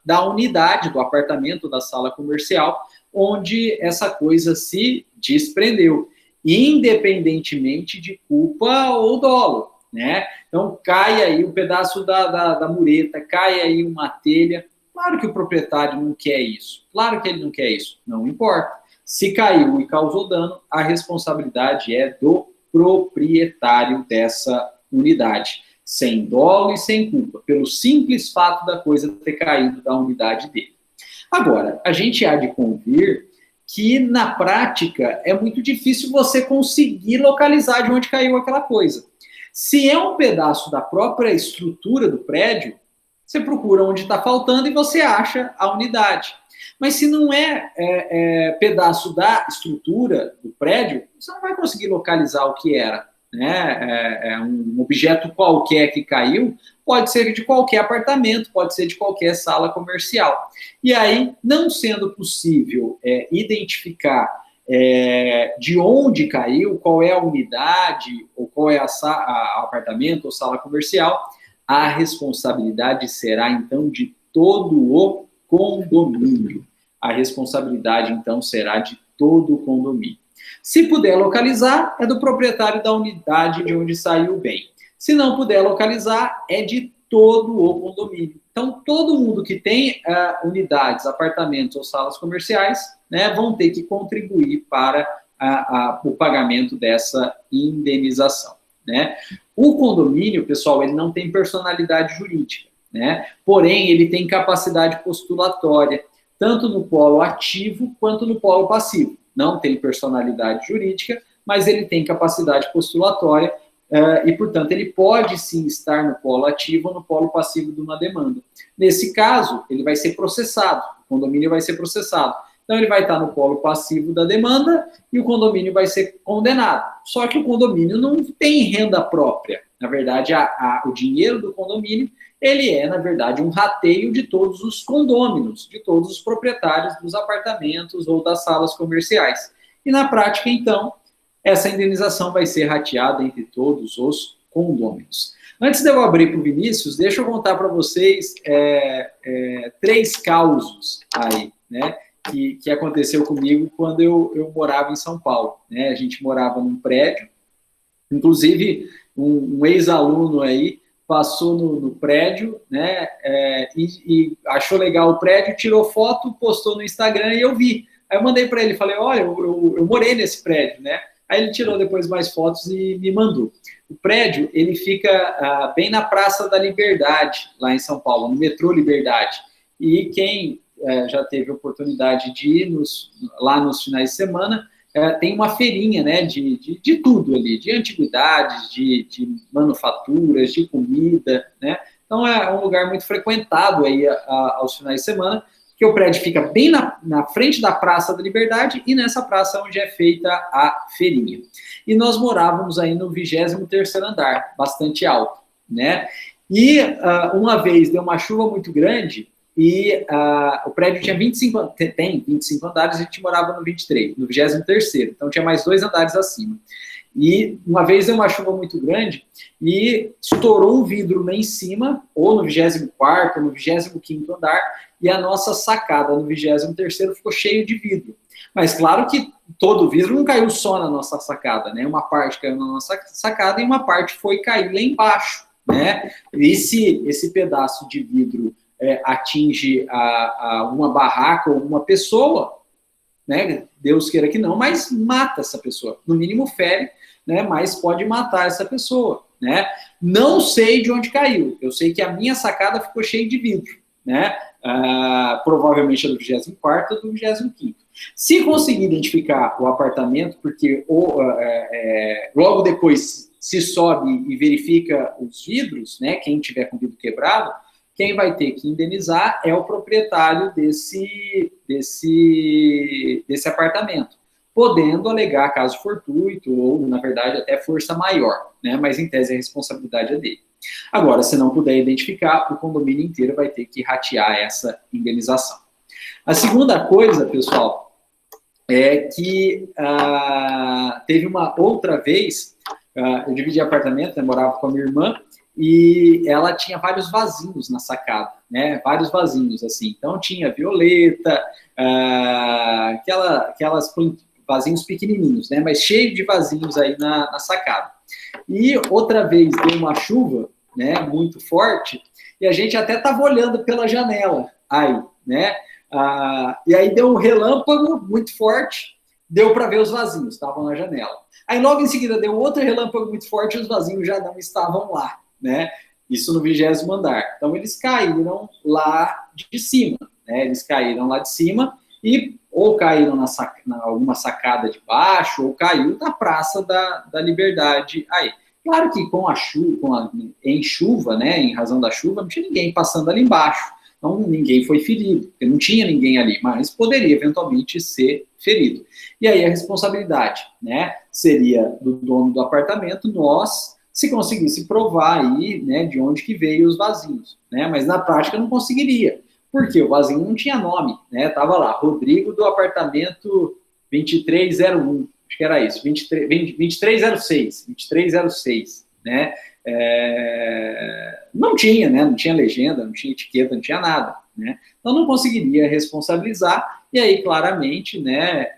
da unidade, do apartamento, da sala comercial, onde essa coisa se desprendeu, independentemente de culpa ou dolo, né? Então, cai aí um pedaço da mureta, cai aí uma telha. Claro que o proprietário não quer isso. Claro que ele não quer isso. Não importa. Se caiu e causou dano, a responsabilidade é do proprietário dessa unidade, sem dolo e sem culpa, pelo simples fato da coisa ter caído da unidade dele. Agora, a gente há de convir que, na prática, é muito difícil você conseguir localizar de onde caiu aquela coisa. Se é um pedaço da própria estrutura do prédio, você procura onde está faltando e você acha a unidade. Mas se não é pedaço da estrutura do prédio, você não vai conseguir localizar o que era, né? Um objeto qualquer que caiu, pode ser de qualquer apartamento, pode ser de qualquer sala comercial. E aí, não sendo possível identificar de onde caiu, qual é a unidade, ou qual é a apartamento ou sala comercial, a responsabilidade será, então, de todo o condomínio. A responsabilidade, então, será de todo o condomínio. Se puder localizar, é do proprietário da unidade de onde saiu o bem. Se não puder localizar, é de todo o condomínio. Então, todo mundo que tem unidades, apartamentos ou salas comerciais, né, vão ter que contribuir para o pagamento dessa indenização, né? O condomínio, pessoal, ele não tem personalidade jurídica, né? Porém, ele tem capacidade postulatória, tanto no polo ativo quanto no polo passivo. Não tem personalidade jurídica, mas ele tem capacidade postulatória e, portanto, ele pode sim estar no polo ativo ou no polo passivo de uma demanda. Nesse caso, ele vai ser processado, o condomínio vai ser processado. Então, ele vai estar no polo passivo da demanda e o condomínio vai ser condenado. Só que o condomínio não tem renda própria. Na verdade, o dinheiro do condomínio, ele é, na verdade, um rateio de todos os condôminos, de todos os proprietários dos apartamentos ou das salas comerciais. E, na prática, então, essa indenização vai ser rateada entre todos os condôminos. Antes de eu abrir para o Vinícius, deixa eu contar para vocês 3 causos aí, né? Que aconteceu comigo quando eu morava em São Paulo, né? A gente morava num prédio, inclusive um ex-aluno aí passou no prédio, né? E achou legal o prédio, tirou foto, postou no Instagram e eu vi. Aí eu mandei para ele, falei, olha, eu morei nesse prédio, né? Aí ele tirou depois mais fotos e me mandou. O prédio, ele fica bem na Praça da Liberdade, lá em São Paulo, no metrô Liberdade. E quem já teve oportunidade de ir lá nos finais de semana, tem uma feirinha, né, de tudo ali, de antiguidades, de manufaturas, de comida, né? Então é um lugar muito frequentado aí aos finais de semana, que o prédio fica bem na frente da Praça da Liberdade e nessa praça onde é feita a feirinha. E nós morávamos aí no 23º andar, bastante alto, né? E uma vez deu uma chuva muito grande e o prédio tinha 25 andares e a gente morava no 23º, no 23º, então tinha mais 2 andares acima. E uma vez deu uma chuva muito grande e estourou um vidro lá em cima, ou no 24º, ou no 25º andar, e a nossa sacada no 23º ficou cheio de vidro. Mas claro que todo o vidro não caiu só na nossa sacada, né? Uma parte caiu na nossa sacada e uma parte foi cair lá embaixo, né? E se esse pedaço de vidro atinge uma barraca ou uma pessoa, né? Deus queira que não, mas mata essa pessoa. No mínimo fere, né? Mas pode matar essa pessoa, né? Não sei de onde caiu. Eu sei que a minha sacada ficou cheia de vidro, né? Provavelmente é do 24º ou do 25º. Se conseguir identificar o apartamento, porque logo depois se sobe e verifica os vidros, né? Quem tiver com vidro quebrado, quem vai ter que indenizar é o proprietário desse apartamento, podendo alegar caso fortuito ou, na verdade, até força maior, né? Mas, em tese, a responsabilidade é dele. Agora, se não puder identificar, o condomínio inteiro vai ter que ratear essa indenização. A segunda coisa, pessoal, é que teve uma outra vez, eu dividi apartamento, né, morava com a minha irmã, e ela tinha vários vasinhos na sacada, né? Vários vasinhos, assim. Então, tinha violeta, aquelas vasinhos pequenininhos, né? Mas cheio de vasinhos aí na sacada. E outra vez deu uma chuva, né? Muito forte, e a gente até estava olhando pela janela aí, né? E aí deu um relâmpago muito forte, deu para ver os vasinhos, estavam na janela. Aí logo em seguida deu outro relâmpago muito forte e os vasinhos já não estavam lá, né? Isso no 20º andar. Então eles caíram lá de cima, né? Eles caíram lá de cima e ou caíram na alguma sacada de baixo ou caiu na Praça da Liberdade aí. Claro que com a chuva, em chuva, né? Em razão da chuva, não tinha ninguém passando ali embaixo. Então, ninguém foi ferido, porque não tinha ninguém ali, mas poderia eventualmente ser ferido. E aí a responsabilidade, né, seria do dono do apartamento, nós, se conseguisse provar aí, né, de onde que veio os vasinhos, né, mas na prática não conseguiria, porque o vasinho não tinha nome, né, tava lá, Rodrigo do apartamento 2301, acho que era isso, 2306, né, não tinha, né? Não tinha legenda, não tinha etiqueta, não tinha nada, né? Então não conseguiria responsabilizar, e aí claramente, né,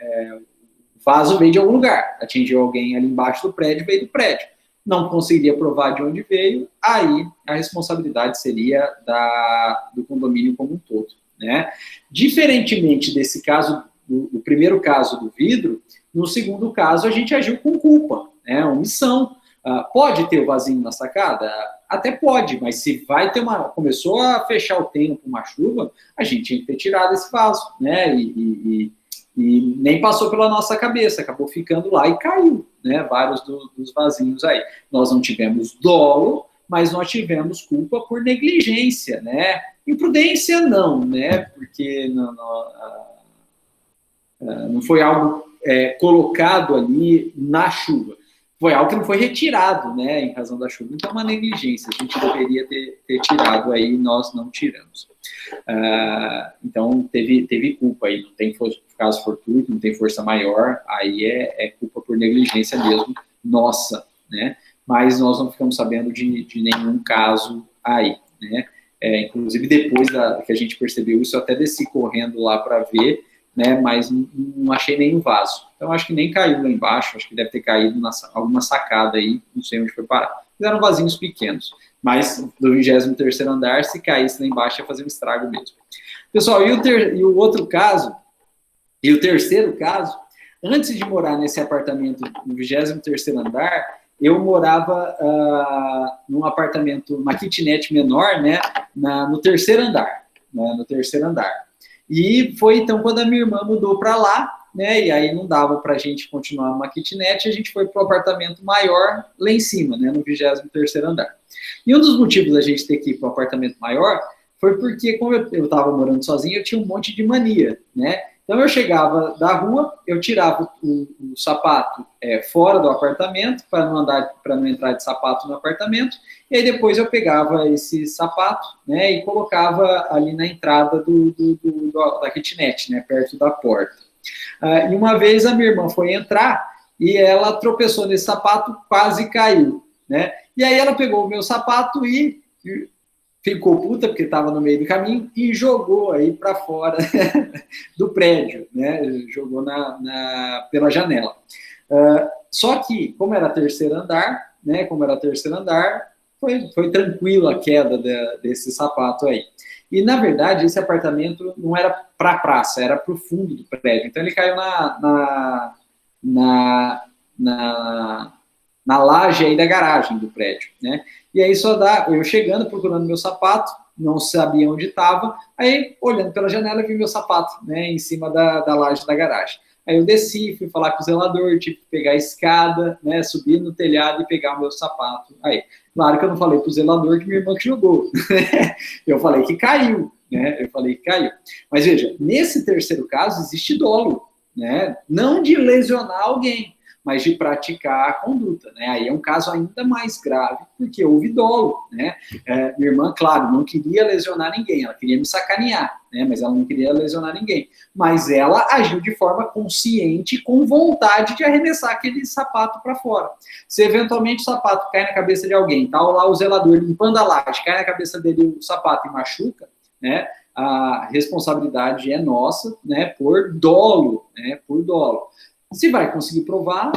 o vaso veio de algum lugar, atingiu alguém ali embaixo do prédio, veio do prédio. Não conseguiria provar de onde veio, aí a responsabilidade seria do condomínio como um todo, né? Diferentemente desse caso, do primeiro caso do vidro, no segundo caso a gente agiu com culpa, né? Omissão. Pode ter o vasinho na sacada? Até pode, mas se vai ter começou a fechar o tempo, uma chuva, a gente tinha que ter tirado esse vaso, né? E nem passou pela nossa cabeça, acabou ficando lá e caiu, né? Vários dos vasinhos aí. Nós não tivemos dolo, mas nós tivemos culpa por negligência, né? Imprudência não, né? Porque não foi algo colocado ali na chuva. Foi algo que não foi retirado, né, em razão da chuva. Então, é uma negligência. A gente deveria ter tirado aí, nós não tiramos. Então, teve culpa aí. Não tem caso fortuito, não tem força maior. Aí é culpa por negligência mesmo, nossa, né? Mas nós não ficamos sabendo de nenhum caso aí, né? Inclusive, depois que a gente percebeu isso, eu até desci correndo lá para ver, né, mas não achei nenhum vaso. Então, acho que nem caiu lá embaixo, acho que deve ter caído alguma sacada aí, não sei onde foi parar. Mas eram vasinhos pequenos, mas do 23º andar, se caísse lá embaixo, ia fazer um estrago mesmo. Pessoal, e o outro caso, e o terceiro caso, antes de morar nesse apartamento no 23º andar, eu morava num apartamento, uma kitnet menor, né, no terceiro andar, né, no terceiro andar. E foi então quando a minha irmã mudou para lá, né? E aí não dava para a gente continuar numa kitnet, a gente foi para o apartamento maior lá em cima, né? No 23º andar. E um dos motivos da gente ter que ir para o apartamento maior foi porque, como eu estava morando sozinho, eu tinha um monte de mania, né? Então eu chegava da rua, eu tirava o sapato fora do apartamento para não entrar de sapato no apartamento, e aí depois eu pegava esse sapato, né, e colocava ali na entrada da kitnet, né, perto da porta. E uma vez a minha irmã foi entrar e ela tropeçou nesse sapato, quase caiu, né? E aí ela pegou o meu sapato e ficou puta, porque estava no meio do caminho, e jogou aí para fora do prédio, né? Jogou pela janela. Só que, como era terceiro andar, né? Como era terceiro andar, foi tranquilo a queda desse sapato aí. E, na verdade, esse apartamento não era para a praça, era para o fundo do prédio. Então, ele caiu na laje aí da garagem do prédio, né? E aí só dá, eu chegando, procurando meu sapato, não sabia onde estava, aí olhando pela janela vi meu sapato, né, em cima da laje da garagem. Aí eu desci, fui falar com o zelador, tive que pegar a escada, né, subir no telhado e pegar o meu sapato. Aí, claro que eu não falei pro zelador que minha irmã que jogou, eu falei que caiu, né, eu falei que caiu. Mas veja, nesse terceiro caso existe dolo, né, não de lesionar alguém, mas de praticar a conduta, né? Aí é um caso ainda mais grave, porque houve dolo, né? Minha irmã, claro, não queria lesionar ninguém, ela queria me sacanear, né? Mas ela não queria lesionar ninguém. Mas ela agiu de forma consciente, com vontade de arremessar aquele sapato para fora. Se eventualmente o sapato cai na cabeça de alguém, tá lá o zelador limpando a laje, cai na cabeça dele o sapato e machuca, né? A responsabilidade é nossa, né? Por dolo, né? Por dolo. Se vai conseguir provar,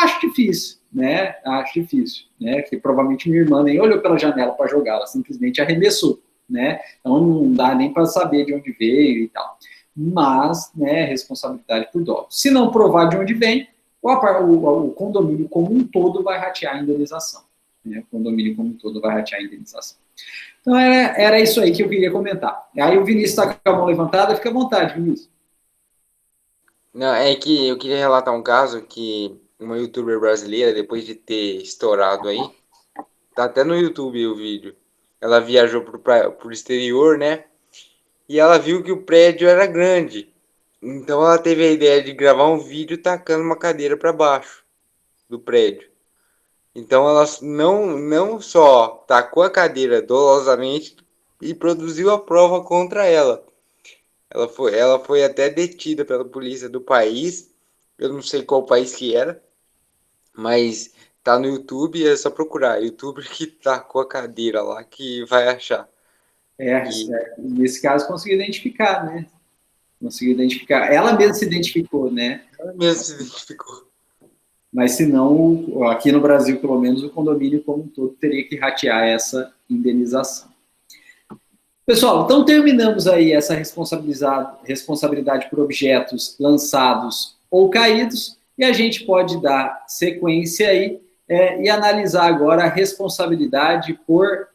acho difícil, né? Acho difícil, né? Que provavelmente minha irmã nem olhou pela janela para jogar, ela simplesmente arremessou, né? Então não dá nem para saber de onde veio e tal. Mas, né, responsabilidade por dolo. Se não provar de onde vem, o condomínio como um todo vai ratear a indenização. Né? O condomínio como um todo vai ratear a indenização. Então era isso aí que eu queria comentar. Aí o Vinícius está com a mão levantada, fica à vontade, Vinícius. Não, é que eu queria relatar um caso que uma youtuber brasileira, depois de ter estourado aí, tá até no YouTube o vídeo. Ela viajou pro exterior, né? E ela viu que o prédio era grande. Então ela teve a ideia de gravar um vídeo tacando uma cadeira para baixo do prédio. Então ela não só tacou a cadeira dolosamente e produziu a prova contra ela. Ela foi até detida pela polícia do país. Eu não sei qual país que era, mas tá no YouTube, é só procurar. YouTuber que tacou a cadeira lá que vai achar. E Nesse caso consegui identificar, né? Consegui identificar. Ela mesma se identificou, né? ela mesmo se identificou. Mas se não, aqui no Brasil, pelo menos, o condomínio como um todo teria que ratear essa indenização. Pessoal, então terminamos aí essa responsabilidade por objetos lançados ou caídos, e a gente pode dar sequência aí e analisar agora a responsabilidade por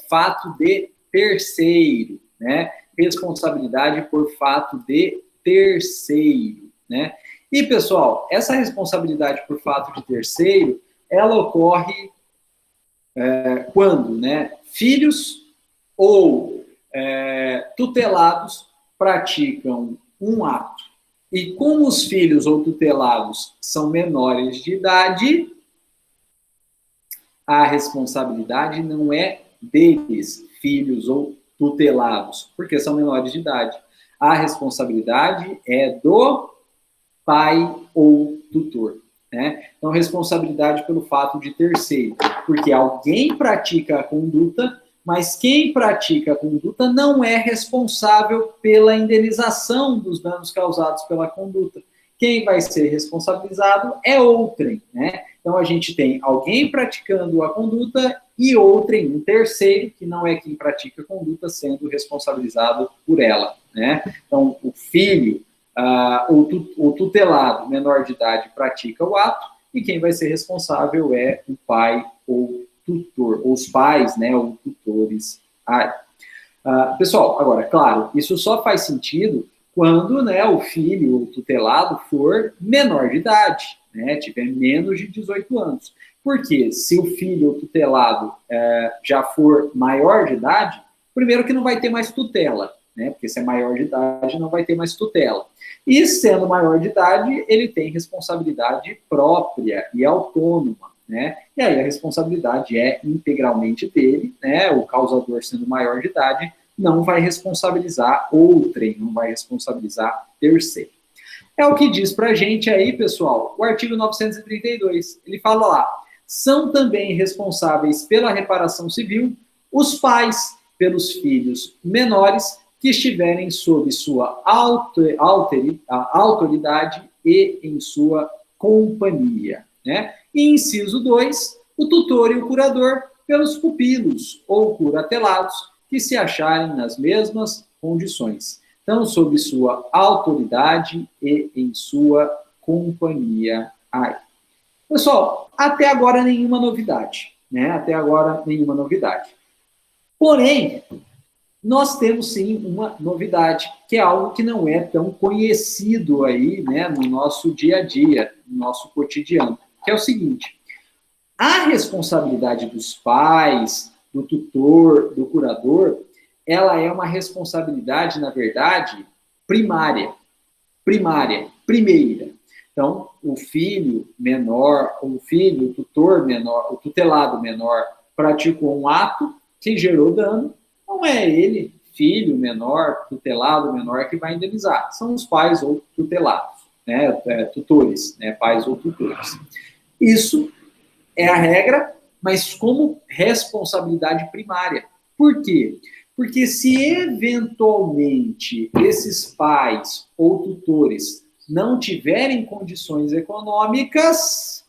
fato de terceiro, né? Responsabilidade por fato de terceiro, né? E, pessoal, essa responsabilidade por fato de terceiro, ela ocorre quando, né, filhos ou tutelados praticam um ato. E como os filhos ou tutelados são menores de idade, a responsabilidade não é deles, filhos ou tutelados, porque são menores de idade. A responsabilidade é do pai ou tutor. Né? Então, responsabilidade pelo fato de terceiro, porque alguém pratica a conduta, mas quem pratica a conduta não é responsável pela indenização dos danos causados pela conduta. Quem vai ser responsabilizado é outrem, né? Então, a gente tem alguém praticando a conduta e outrem, um terceiro, que não é quem pratica a conduta, sendo responsabilizado por ela, né? Então, o filho, o tutelado menor de idade pratica o ato e quem vai ser responsável é o pai ou tutor, ou os pais, né, ou tutores. Pessoal, agora, claro, isso só faz sentido quando, né, o filho ou tutelado for menor de idade, né, tiver menos de 18 anos. Porque se o filho ou tutelado já for maior de idade, primeiro que não vai ter mais tutela, né, porque se é maior de idade não vai ter mais tutela. E sendo maior de idade, ele tem responsabilidade própria e autônoma, né? E aí a responsabilidade é integralmente dele, né? O causador sendo maior de idade não vai responsabilizar outrem, não vai responsabilizar terceiro. É o que diz para a gente aí, pessoal, o artigo 932. Ele fala lá, são também responsáveis pela reparação civil os pais pelos filhos menores que estiverem sob sua autoridade e em sua companhia. Né? E inciso 2, o tutor e o curador pelos pupilos ou curatelados que se acharem nas mesmas condições. Então, sob sua autoridade e em sua companhia. Ai. Pessoal, até agora nenhuma novidade, né? Até agora nenhuma novidade. Porém, nós temos sim uma novidade, que é algo que não é tão conhecido aí, né, no nosso dia a dia, no nosso cotidiano, que é o seguinte: a responsabilidade dos pais, do tutor, do curador, ela é uma responsabilidade, na verdade, primária, primeira. Então, o filho menor, o tutor menor, o tutelado menor, praticou um ato que gerou dano, não é ele, filho menor, tutelado menor, que vai indenizar. São os pais ou tutelados, né, tutores, né, pais ou tutores. Isso é a regra, mas como responsabilidade primária. Por quê? Porque se eventualmente esses pais ou tutores não tiverem condições econômicas,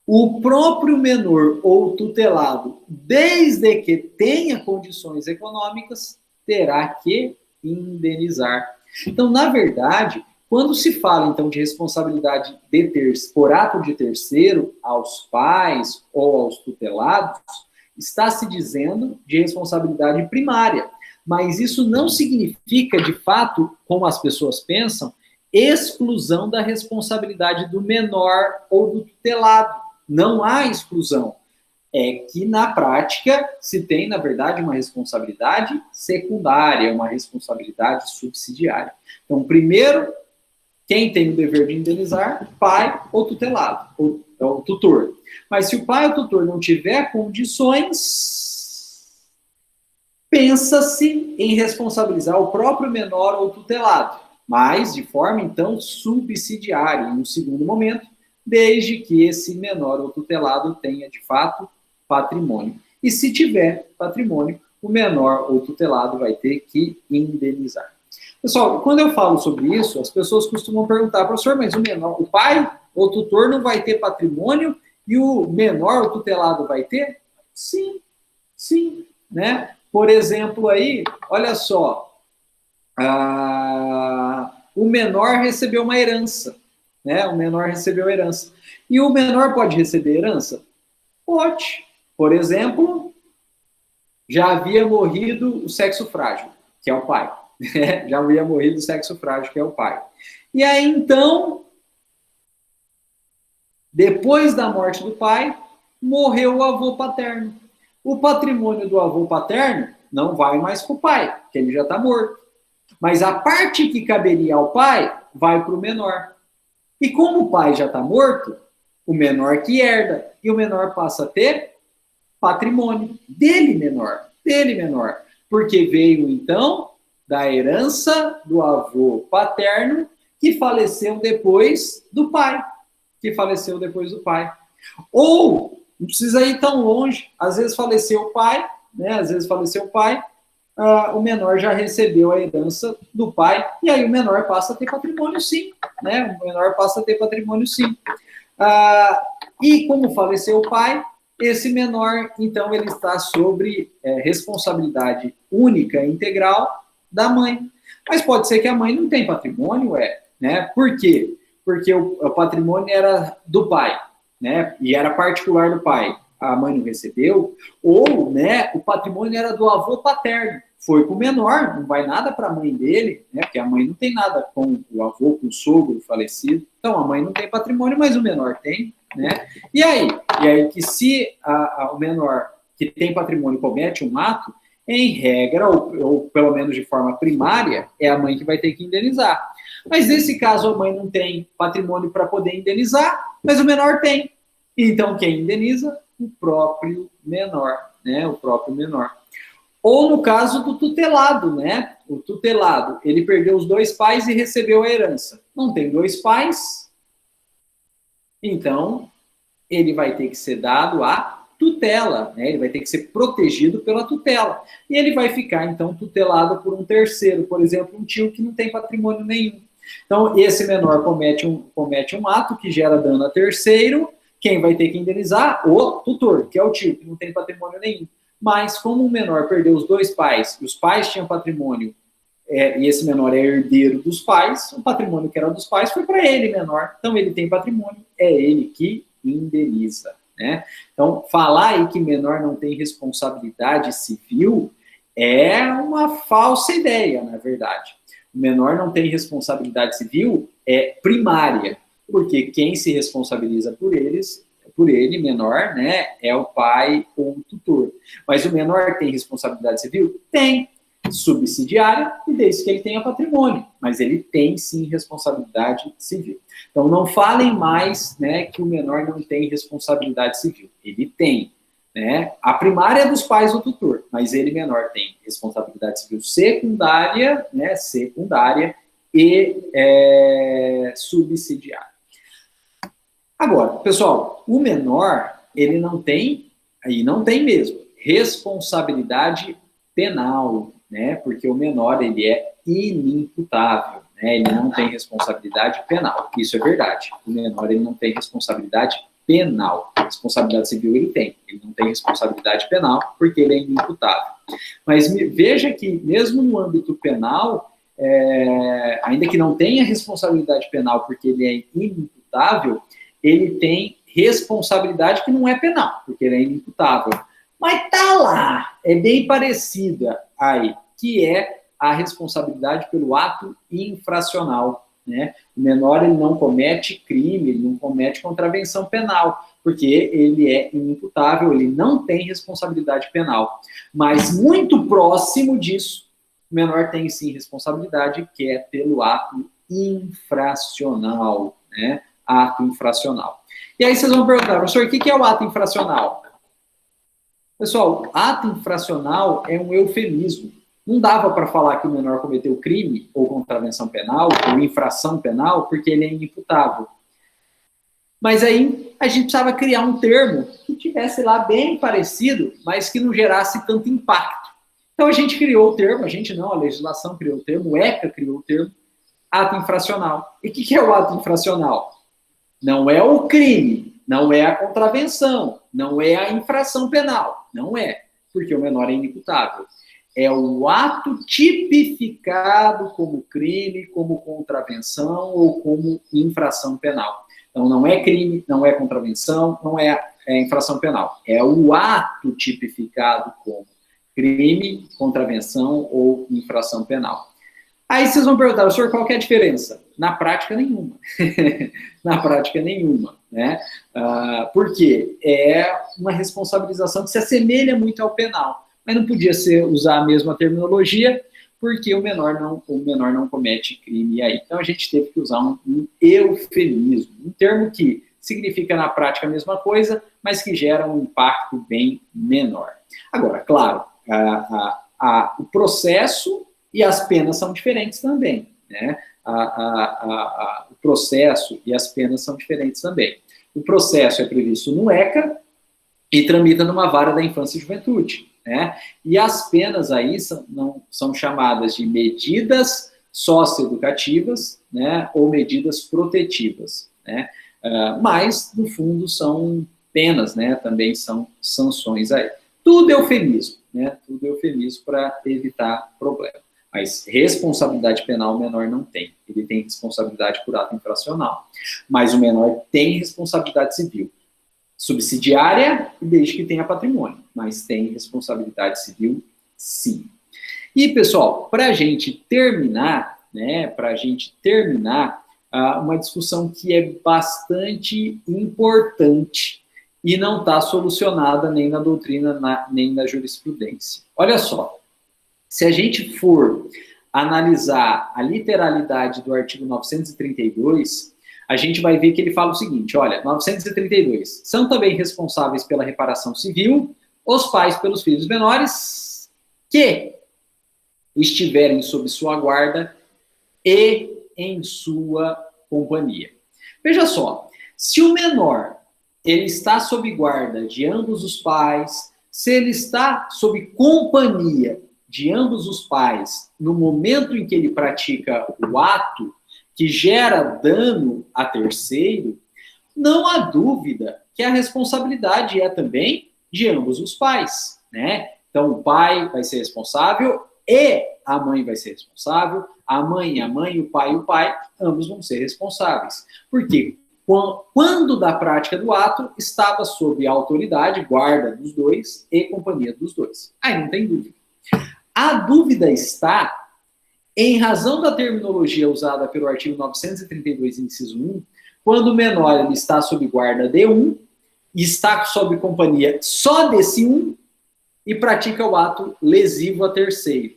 o próprio menor ou tutelado, desde que tenha condições econômicas, terá que indenizar. Então, na verdade, quando se fala, então, de responsabilidade por ato de terceiro aos pais ou aos tutelados, está se dizendo de responsabilidade primária. Mas isso não significa, de fato, como as pessoas pensam, exclusão da responsabilidade do menor ou do tutelado. Não há exclusão. É que, na prática, se tem, na verdade, uma responsabilidade secundária, uma responsabilidade subsidiária. Então, primeiro, quem tem o dever de indenizar? Pai ou tutelado, ou tutor. Mas se o pai ou tutor não tiver condições, pensa-se em responsabilizar o próprio menor ou tutelado, mas de forma, então, subsidiária, em um segundo momento, desde que esse menor ou tutelado tenha, de fato, patrimônio. E se tiver patrimônio, o menor ou tutelado vai ter que indenizar. Pessoal, quando eu falo sobre isso, as pessoas costumam perguntar, professor, mas o pai ou tutor não vai ter patrimônio e o menor ou tutelado vai ter? Sim, sim, né? Por exemplo, aí, olha só, o menor recebeu uma herança, né? O menor recebeu herança. E o menor pode receber herança? Pode. Por exemplo, já havia morrido o sexo frágil, que é o pai. Já havia morrido o sexo frágil, que é o pai. E aí, então, depois da morte do pai, morreu o avô paterno. O patrimônio do avô paterno não vai mais para o pai, porque ele já está morto. Mas a parte que caberia ao pai vai para o menor. E como o pai já está morto, o menor que herda. E o menor passa a ter patrimônio dele menor. Porque veio, então, da herança do avô paterno que faleceu depois do pai. Ou, não precisa ir tão longe, às vezes faleceu o pai, né? O menor já recebeu a herança do pai, e aí o menor passa a ter patrimônio sim, né? E como faleceu o pai, esse menor, então, ele está sobre responsabilidade única e integral da mãe. Mas pode ser que a mãe não tenha patrimônio, né? Por quê? Porque o patrimônio era do pai, né? E era particular do pai. A mãe não recebeu. Ou, né, o patrimônio era do avô paterno. Foi para o menor, não vai nada para a mãe dele, né? Porque a mãe não tem nada com o avô, com o sogro falecido. Então, a mãe não tem patrimônio, mas o menor tem, né? E aí que se o menor que tem patrimônio comete um ato, em regra, ou pelo menos de forma primária, é a mãe que vai ter que indenizar. Mas nesse caso, a mãe não tem patrimônio para poder indenizar, mas o menor tem. Então, quem indeniza? O próprio menor, né? Ou no caso do tutelado, né? O tutelado, ele perdeu os 2 pais e recebeu a herança. Não tem 2 pais, então ele vai ter que ser dado a tutela, né? Ele vai ter que ser protegido pela tutela. E ele vai ficar, então, tutelado por um terceiro, por exemplo, um tio que não tem patrimônio nenhum. Então, esse menor comete um ato que gera dano a terceiro. Quem vai ter que indenizar? O tutor, que é o tio, que não tem patrimônio nenhum. Mas, como o menor perdeu os 2 pais, e os pais tinham patrimônio, e esse menor é herdeiro dos pais, o patrimônio que era dos pais foi para ele, menor. Então, ele tem patrimônio, é ele que indeniza, né? Então, falar aí que menor não tem responsabilidade civil é uma falsa ideia, na verdade. O menor não tem responsabilidade civil é primária, porque quem se responsabiliza por ele, menor, né, é o pai ou o tutor. Mas o menor tem responsabilidade civil? Tem. Subsidiária, e desde que ele tenha patrimônio, mas ele tem sim responsabilidade civil. Então não falem mais, né, que o menor não tem responsabilidade civil. Ele tem, né? A primária é dos pais ou tutor, mas ele menor tem responsabilidade civil secundária, né, secundária e subsidiária. Agora, pessoal, o menor ele não tem, aí não tem mesmo responsabilidade penal, né? Porque o menor ele é inimputável, né? Ele não tem responsabilidade penal. Isso é verdade. O menor ele não tem responsabilidade penal. Responsabilidade civil ele não tem responsabilidade penal porque ele é inimputável. Mas veja que mesmo no âmbito penal, ainda que não tenha responsabilidade penal porque ele é inimputável, ele tem responsabilidade que não é penal porque ele é inimputável. Mas tá lá, é bem parecida aí, que é a responsabilidade pelo ato infracional, né? O menor ele não comete crime, ele não comete contravenção penal, porque ele é inimputável, ele não tem responsabilidade penal. Mas muito próximo disso, o menor tem sim responsabilidade, que é pelo ato infracional, né? Ato infracional. E aí vocês vão perguntar, professor, o que é o ato infracional? Pessoal, ato infracional é um eufemismo. Não dava para falar que o menor cometeu crime ou contravenção penal ou infração penal porque ele é inimputável. Mas aí a gente precisava criar um termo que tivesse lá bem parecido, mas que não gerasse tanto impacto. Então a gente criou o termo, a legislação criou o termo, o ECA criou o termo, ato infracional. E o que é o ato infracional? Não é o crime, não é a contravenção, não é a infração penal. Não é, porque o menor é inimputável. É o ato tipificado como crime, como contravenção ou como infração penal. Então, não é crime, não é contravenção, não é infração penal. É o ato tipificado como crime, contravenção ou infração penal. Aí vocês vão perguntar, senhor, qual que é a diferença? Na prática, nenhuma. Na prática, nenhuma, né? Porque é uma responsabilização que se assemelha muito ao penal, mas não podia usar a mesma terminologia, porque o menor não comete crime aí. Então a gente teve que usar um eufemismo, um termo que significa na prática a mesma coisa, mas que gera um impacto bem menor. Agora, claro, o processo e as penas são diferentes também, né? O processo e as penas são diferentes também. O processo é previsto no ECA e tramita numa vara da infância e juventude, né? E as penas aí são chamadas de medidas socioeducativas, né? Ou medidas protetivas, né? Mas, no fundo, são penas, né? Também são sanções aí. Tudo é eufemismo, né? Tudo é eufemismo para evitar problema. Mas responsabilidade penal o menor não tem. Ele tem responsabilidade por ato infracional. Mas o menor tem responsabilidade civil. Subsidiária, desde que tenha patrimônio. Mas tem responsabilidade civil, sim. E, pessoal, para a gente terminar, né? Uma discussão que é bastante importante e não está solucionada nem na doutrina, nem na jurisprudência. Olha só. Se a gente for analisar a literalidade do artigo 932, a gente vai ver que ele fala o seguinte, olha, 932, são também responsáveis pela reparação civil os pais pelos filhos menores, que estiverem sob sua guarda e em sua companhia. Veja só, se o menor ele está sob guarda de ambos os pais, se ele está sob companhia de ambos os pais no momento em que ele pratica o ato que gera dano a terceiro, não há dúvida que a responsabilidade é também de ambos os pais, né? Então, o pai vai ser responsável e a mãe vai ser responsável, a mãe, o pai, ambos vão ser responsáveis. Por quê? Quando da prática do ato, estava sob a autoridade, guarda dos dois e companhia dos dois. Aí não tem dúvida. A dúvida está, em razão da terminologia usada pelo artigo 932, inciso 1, quando o menor ele está sob guarda de um, está sob companhia só desse um, e pratica o ato lesivo a terceiro.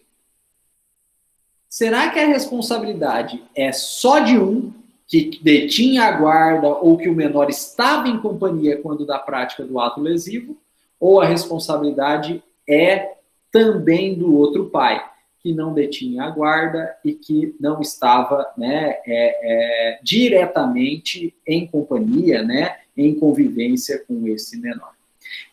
Será que a responsabilidade é só de um, que detinha a guarda ou que o menor estava em companhia quando da prática do ato lesivo, ou a responsabilidade é também do outro pai, que não detinha a guarda e que não estava, né, diretamente em companhia, né, em convivência com esse menor?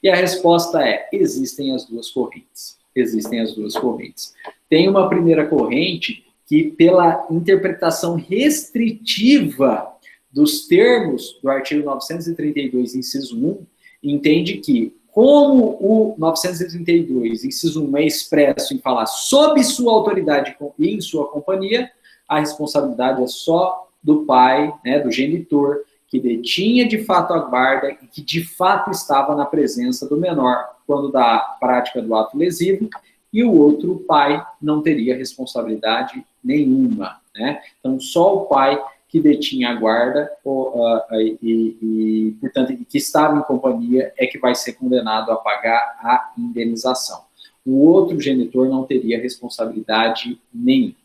E a resposta é: existem as duas correntes. Existem as duas correntes. Tem uma primeira corrente que, pela interpretação restritiva dos termos do artigo 932, inciso 1, entende que, como o 932, inciso 1, é expresso em falar sob sua autoridade e em sua companhia, a responsabilidade é só do pai, né, do genitor, que detinha de fato a guarda e que de fato estava na presença do menor quando da prática do ato lesivo, e o outro pai não teria responsabilidade nenhuma, né? Então, só o pai que detinha a guarda portanto, que estava em companhia é que vai ser condenado a pagar a indenização. O outro genitor não teria responsabilidade nenhuma.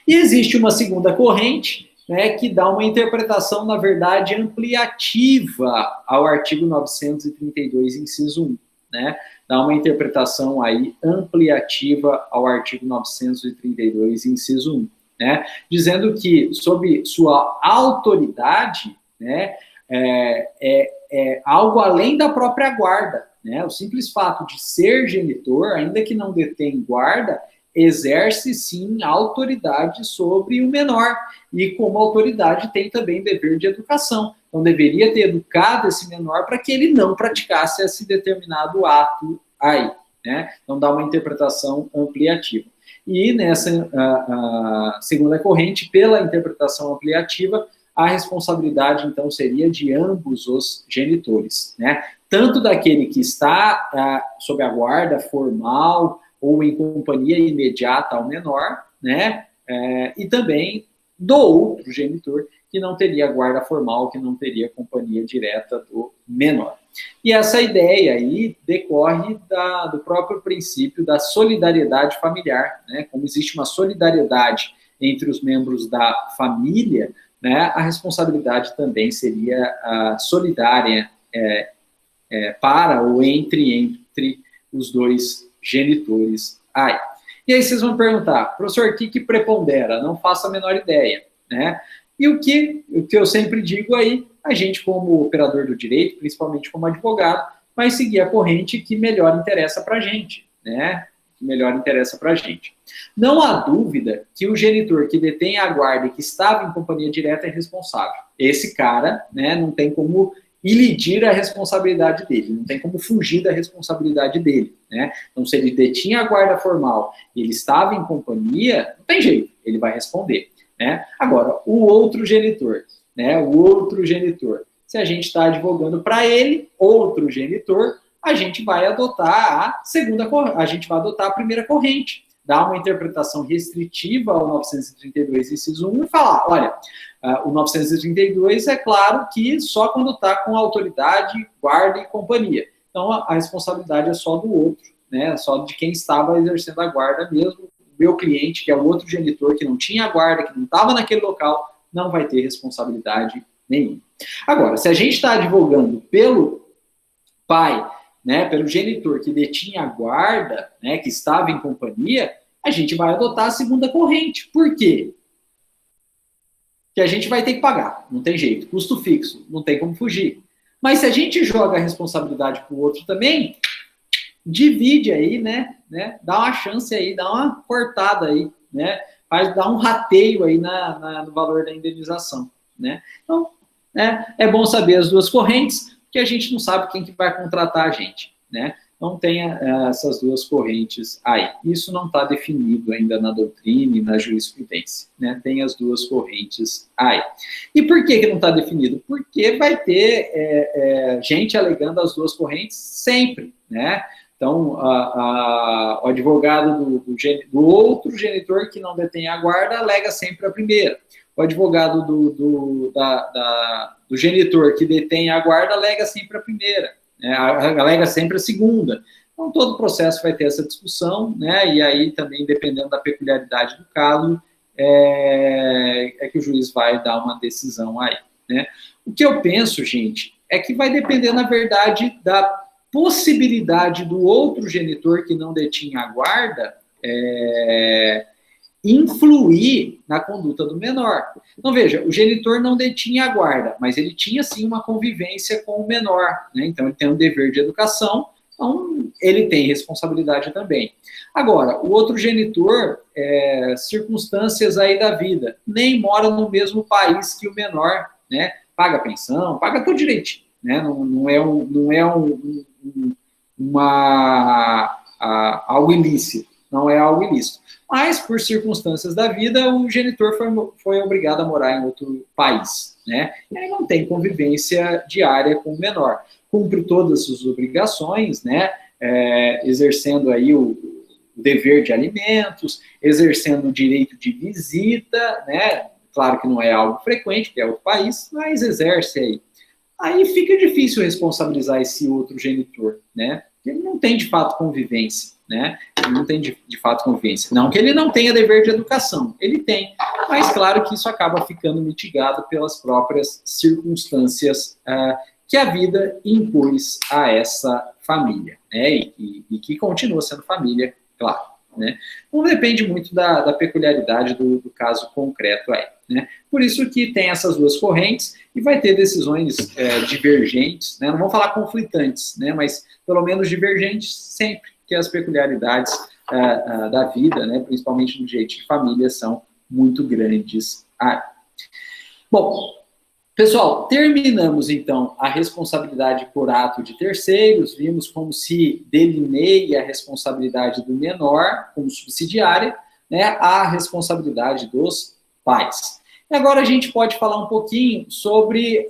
E existe uma segunda corrente, né, que dá uma interpretação, na verdade, ampliativa ao artigo 932, inciso 1, né? Dá uma interpretação aí ampliativa ao artigo 932, inciso 1, né? Dizendo que, sob sua autoridade, né, é algo além da própria guarda, né? O simples fato de ser genitor, ainda que não detém guarda, exerce, sim, autoridade sobre o menor. E, como autoridade, tem também dever de educação. Então, deveria ter educado esse menor para que ele não praticasse esse determinado ato aí, né? Então, dá uma interpretação ampliativa. E nessa segunda corrente, pela interpretação ampliativa, a responsabilidade, então, seria de ambos os genitores, né? Tanto daquele que está sob a guarda formal ou em companhia imediata ao menor, né? E também do outro genitor, que não teria guarda formal, que não teria companhia direta do menor. E essa ideia aí decorre do próprio princípio da solidariedade familiar, né? Como existe uma solidariedade entre os membros da família, né? A responsabilidade também seria solidária para ou entre os dois genitores. E aí vocês vão perguntar: professor, o que prepondera? Não faço a menor ideia, né? E o que eu sempre digo aí, a gente, como operador do direito, principalmente como advogado, vai seguir a corrente que melhor interessa para a gente, né? Que melhor interessa para a gente. Não há dúvida que o genitor que detém a guarda e que estava em companhia direta é responsável. Esse cara, né, não tem como ilidir a responsabilidade dele, não tem como fugir da responsabilidade dele, né? Então, se ele detinha a guarda formal e ele estava em companhia, não tem jeito, ele vai responder, né? Agora, o outro genitor, né? O outro genitor, se a gente está advogando para ele, outro genitor, a gente vai adotar a primeira corrente, dar uma interpretação restritiva ao 932, inciso 1, e falar: olha, o 932 é claro que só quando está com autoridade, guarda e companhia. Então, a responsabilidade é só do outro, né? Só de quem estava exercendo a guarda mesmo. O meu cliente, que é o outro genitor, que não tinha a guarda, que não estava naquele local, não vai ter responsabilidade nenhuma. Agora, se a gente está advogando pelo pai, né, pelo genitor que detinha a guarda, né, que estava em companhia, a gente vai adotar a segunda corrente. Por quê? Que a gente vai ter que pagar, não tem jeito, custo fixo, não tem como fugir. Mas se a gente joga a responsabilidade para o outro também, divide aí, né? Dá uma chance aí, dá uma cortada aí, né? Dá um rateio aí no valor da indenização, né? Então, é bom saber as duas correntes, porque a gente não sabe quem que vai contratar a gente, né? Então, tem essas duas correntes aí. Isso não está definido ainda na doutrina e na jurisprudência, né? Tem as duas correntes aí. E por que não está definido? Porque vai ter gente alegando as duas correntes sempre, né? Então, o advogado do outro genitor que não detém a guarda alega sempre a primeira. O advogado do genitor que detém a guarda alega sempre a primeira. Alega sempre a segunda. Então, todo processo vai ter essa discussão, né? E aí também, dependendo da peculiaridade do caso, que o juiz vai dar uma decisão aí, né? O que eu penso, gente, é que vai depender, na verdade, da possibilidade do outro genitor que não detinha a guarda influir na conduta do menor. Então, veja, o genitor não detinha a guarda, mas ele tinha, sim, uma convivência com o menor, né? Então, ele tem um dever de educação, então, ele tem responsabilidade também. Agora, o outro genitor, circunstâncias aí da vida, nem mora no mesmo país que o menor, né? Paga pensão, paga tudo direitinho, né? Não é algo ilícito, não é algo ilícito. Mas, por circunstâncias da vida, o genitor foi obrigado a morar em outro país, né? E aí não tem convivência diária com o menor. Cumpre todas as obrigações, né? Exercendo aí o dever de alimentos, exercendo o direito de visita, né? Claro que não é algo frequente, que é outro país, mas exerce aí. Aí fica difícil responsabilizar esse outro genitor, né? Ele não tem, de fato, convivência, né? Ele não tem, de fato, convivência. Não que ele não tenha dever de educação, ele tem. Mas, claro que isso acaba ficando mitigado pelas próprias circunstâncias que a vida impôs a essa família, né? E que continua sendo família, claro, né? Então, depende muito da peculiaridade do caso concreto aí, né? Por isso que tem essas duas correntes e vai ter decisões divergentes, né? Não vamos falar conflitantes, né? Mas pelo menos divergentes sempre, que as peculiaridades da vida, né? Principalmente no direito de família, são muito grandes. Bom, pessoal, terminamos então a responsabilidade por ato de terceiros, vimos como se delineia a responsabilidade do menor como subsidiária, né? A responsabilidade dos pais. E agora a gente pode falar um pouquinho sobre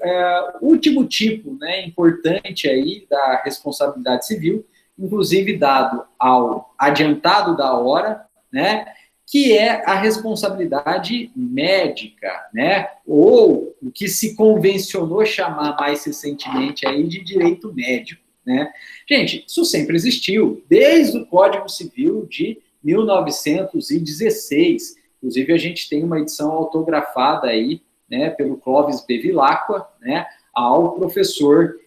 o último tipo, né, importante aí da responsabilidade civil, inclusive dado ao adiantado da hora, né, que é a responsabilidade médica, né, ou o que se convencionou chamar mais recentemente aí de direito médico, né. Gente, isso sempre existiu, desde o Código Civil de 1916, inclusive, a gente tem uma edição autografada aí, né, pelo Clóvis Bevilacqua, né, ao professor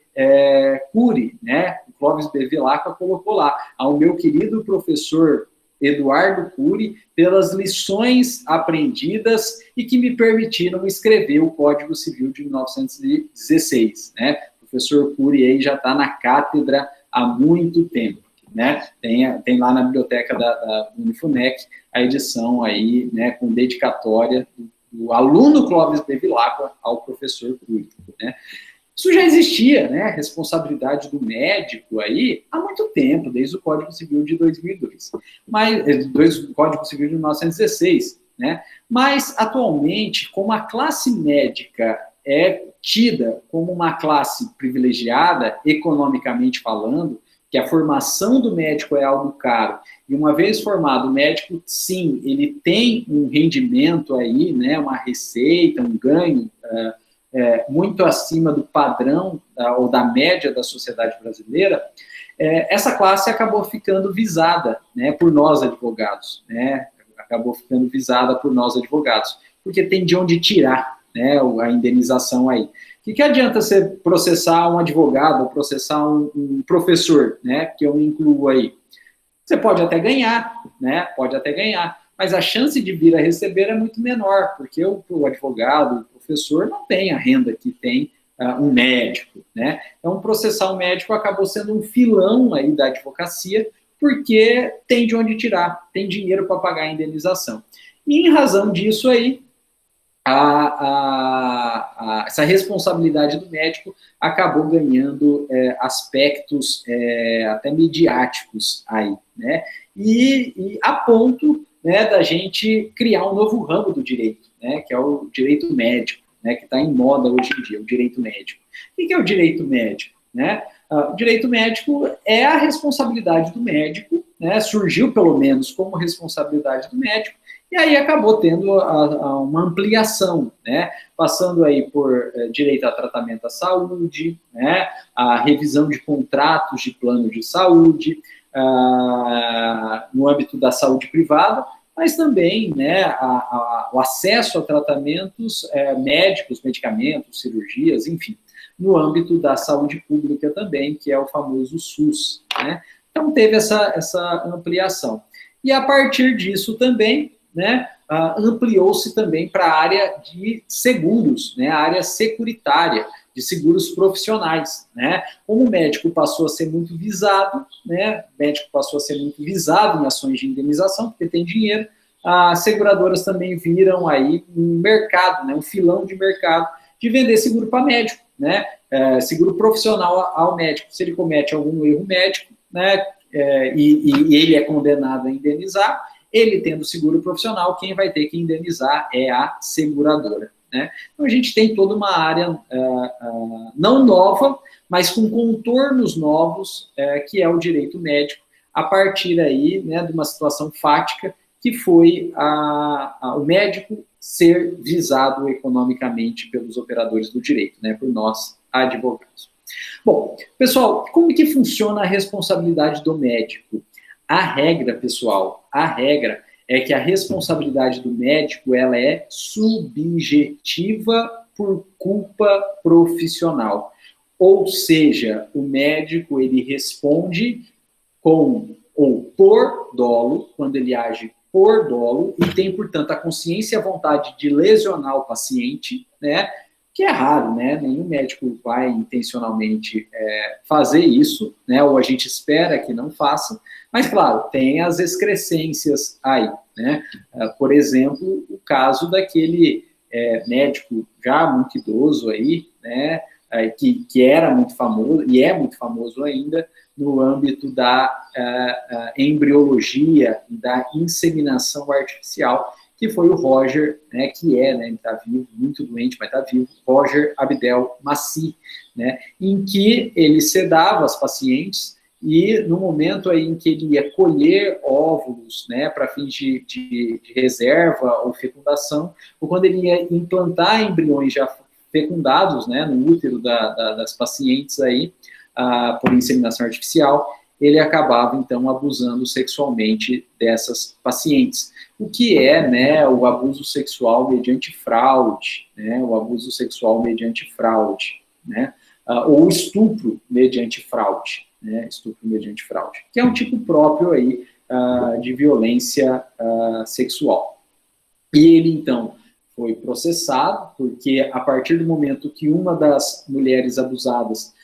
Cury, né, o Clóvis Bevilacqua colocou lá, ao meu querido professor Eduardo Cury, pelas lições aprendidas e que me permitiram escrever o Código Civil de 1916, né, o professor Cury aí já está na cátedra há muito tempo. Né? Tem lá na biblioteca da Unifunec a edição aí, né, com dedicatória do aluno Clóvis Bevilacqua ao professor Cury, né? Isso já existia, né, responsabilidade do médico aí há muito tempo, desde o Código Civil de 2002, desde o Código Civil de 1916, né? Mas atualmente, como a classe médica é tida como uma classe privilegiada, economicamente falando, que a formação do médico é algo caro, e uma vez formado o médico, sim, ele tem um rendimento aí, né, uma receita, um ganho muito acima do padrão ou da média da sociedade brasileira, essa classe acabou ficando visada, né, por nós advogados, né, porque tem de onde tirar, né, a indenização aí. O que adianta você processar um advogado, ou processar um professor, né, que eu incluo aí? Você pode até ganhar, né, pode até ganhar, mas a chance de vir a receber é muito menor, porque o advogado, o professor, não tem a renda que tem um médico, né? Então, processar um médico acabou sendo um filão aí da advocacia, porque tem de onde tirar, tem dinheiro para pagar a indenização. E em razão disso aí, essa responsabilidade do médico acabou ganhando aspectos até midiáticos aí, né? E a ponto, né, da gente criar um novo ramo do direito, né, que é o direito médico, né, que está em moda hoje em dia, o direito médico. O que é o direito médico? Né? O direito médico é a responsabilidade do médico, né, surgiu pelo menos como responsabilidade do médico, e aí acabou tendo uma ampliação, né, passando aí por direito a tratamento à saúde, né, a revisão de contratos de plano de saúde, no âmbito da saúde privada, mas também, né, o acesso a tratamentos médicos, medicamentos, cirurgias, enfim, no âmbito da saúde pública também, que é o famoso SUS, né? Então teve essa ampliação. E a partir disso também, né, ampliou-se também para a área de seguros, né, a área securitária, de seguros profissionais, né? Como o médico passou a ser muito visado, né? O médico passou a ser muito visado em ações de indenização, porque tem dinheiro, as seguradoras também viram aí um mercado, né? Um filão de mercado de vender seguro para médico, né? Seguro profissional ao médico. Se ele comete algum erro médico, né? E ele é condenado a indenizar, ele tendo seguro profissional, quem vai ter que indenizar é a seguradora. Né? Então a gente tem toda uma área não nova, mas com contornos novos, que é o direito médico, a partir aí, né, de uma situação fática que foi o médico ser visado economicamente pelos operadores do direito, né, por nós advogados. Bom, pessoal, como que funciona a responsabilidade do médico? A regra, pessoal, a regra é que a responsabilidade do médico ela é subjetiva por culpa profissional. Ou seja, o médico ele responde com ou por dolo, quando ele age por dolo, e tem, portanto, a consciência e a vontade de lesionar o paciente, né? Que é raro, né? Nenhum médico vai intencionalmente fazer isso, né? Ou a gente espera que não faça, mas, claro, tem as excrescências aí, né? Por exemplo, o caso daquele médico já muito idoso aí, né? Que era muito famoso, e é muito famoso ainda, no âmbito da embriologia e da inseminação artificial, que foi o Roger, né, que né, ele está vivo, muito doente, mas está vivo, Roger Abdel Maci, né, em que ele sedava as pacientes e no momento aí em que ele ia colher óvulos, né, para fins de reserva ou fecundação, ou quando ele ia implantar embriões já fecundados, né, no útero das pacientes aí, por inseminação artificial, ele acabava, então, abusando sexualmente dessas pacientes. O que é, né, o abuso sexual mediante fraude, né, o abuso sexual mediante fraude, né, ou estupro mediante fraude, né, estupro mediante fraude, que é um tipo próprio aí de violência sexual. E ele, então, foi processado, porque a partir do momento que uma das mulheres abusadas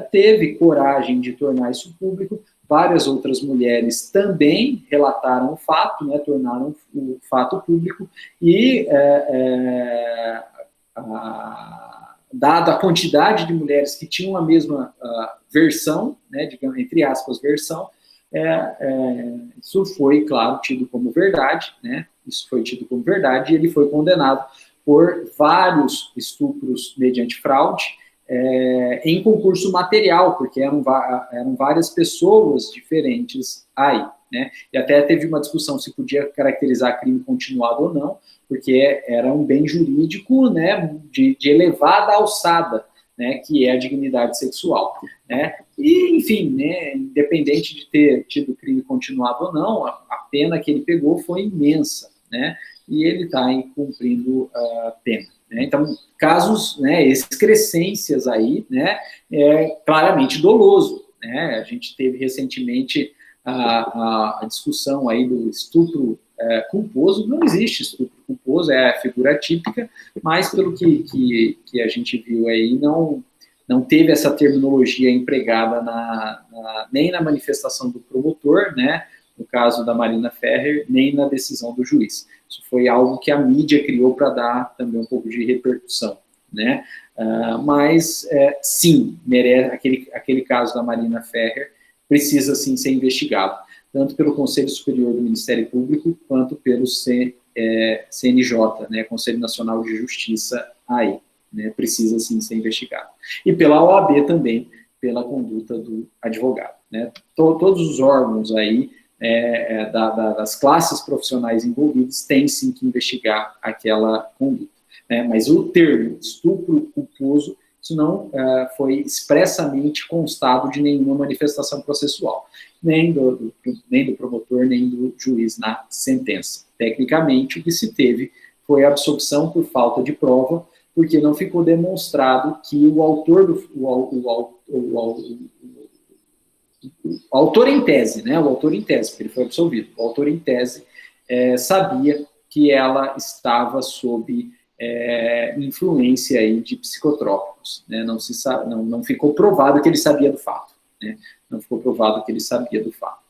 teve coragem de tornar isso público, várias outras mulheres também relataram o fato, né, tornaram o fato público, e dada a quantidade de mulheres que tinham a mesma versão, né, digamos, entre aspas, versão, isso foi, claro, tido como verdade, né, isso foi tido como verdade, e ele foi condenado por vários estupros mediante fraude, em concurso material, porque eram várias pessoas diferentes aí, né? E até teve uma discussão se podia caracterizar crime continuado ou não, porque era um bem jurídico, né, de elevada alçada, né, que é a dignidade sexual, né? E, enfim, né, independente de ter tido crime continuado ou não, a pena que ele pegou foi imensa, né? E ele está cumprindo a pena. né? Então, casos, né, excrescências aí, né, claramente doloso, né? A gente teve recentemente a discussão aí do estupro culposo. Não existe estupro culposo, é a figura típica, mas pelo que a gente viu aí, não teve essa terminologia empregada nem na manifestação do promotor, né, no caso da Marina Ferrer, nem na decisão do juiz. Isso foi algo que a mídia criou para dar também um pouco de repercussão, né? Mas, sim, aquele caso da Marina Ferrer precisa, sim, ser investigado, tanto pelo Conselho Superior do Ministério Público, quanto pelo CNJ, né, Conselho Nacional de Justiça, aí, né, precisa, sim, ser investigado. E pela OAB também, pela conduta do advogado, né? Todos os órgãos aí, das classes profissionais envolvidas, têm, sim, que investigar aquela conduta, né? Mas o termo estupro culposo, isso não foi expressamente constado de nenhuma manifestação processual, nem do promotor, nem do juiz na sentença. Tecnicamente, o que se teve foi a absolvição por falta de prova, porque não ficou demonstrado que o autor em tese, né, o autor em tese, porque ele foi absolvido, o autor em tese sabia que ela estava sob influência aí de psicotrópicos, né? Não ficou provado que ele sabia do fato, né? Não ficou provado que ele sabia do fato.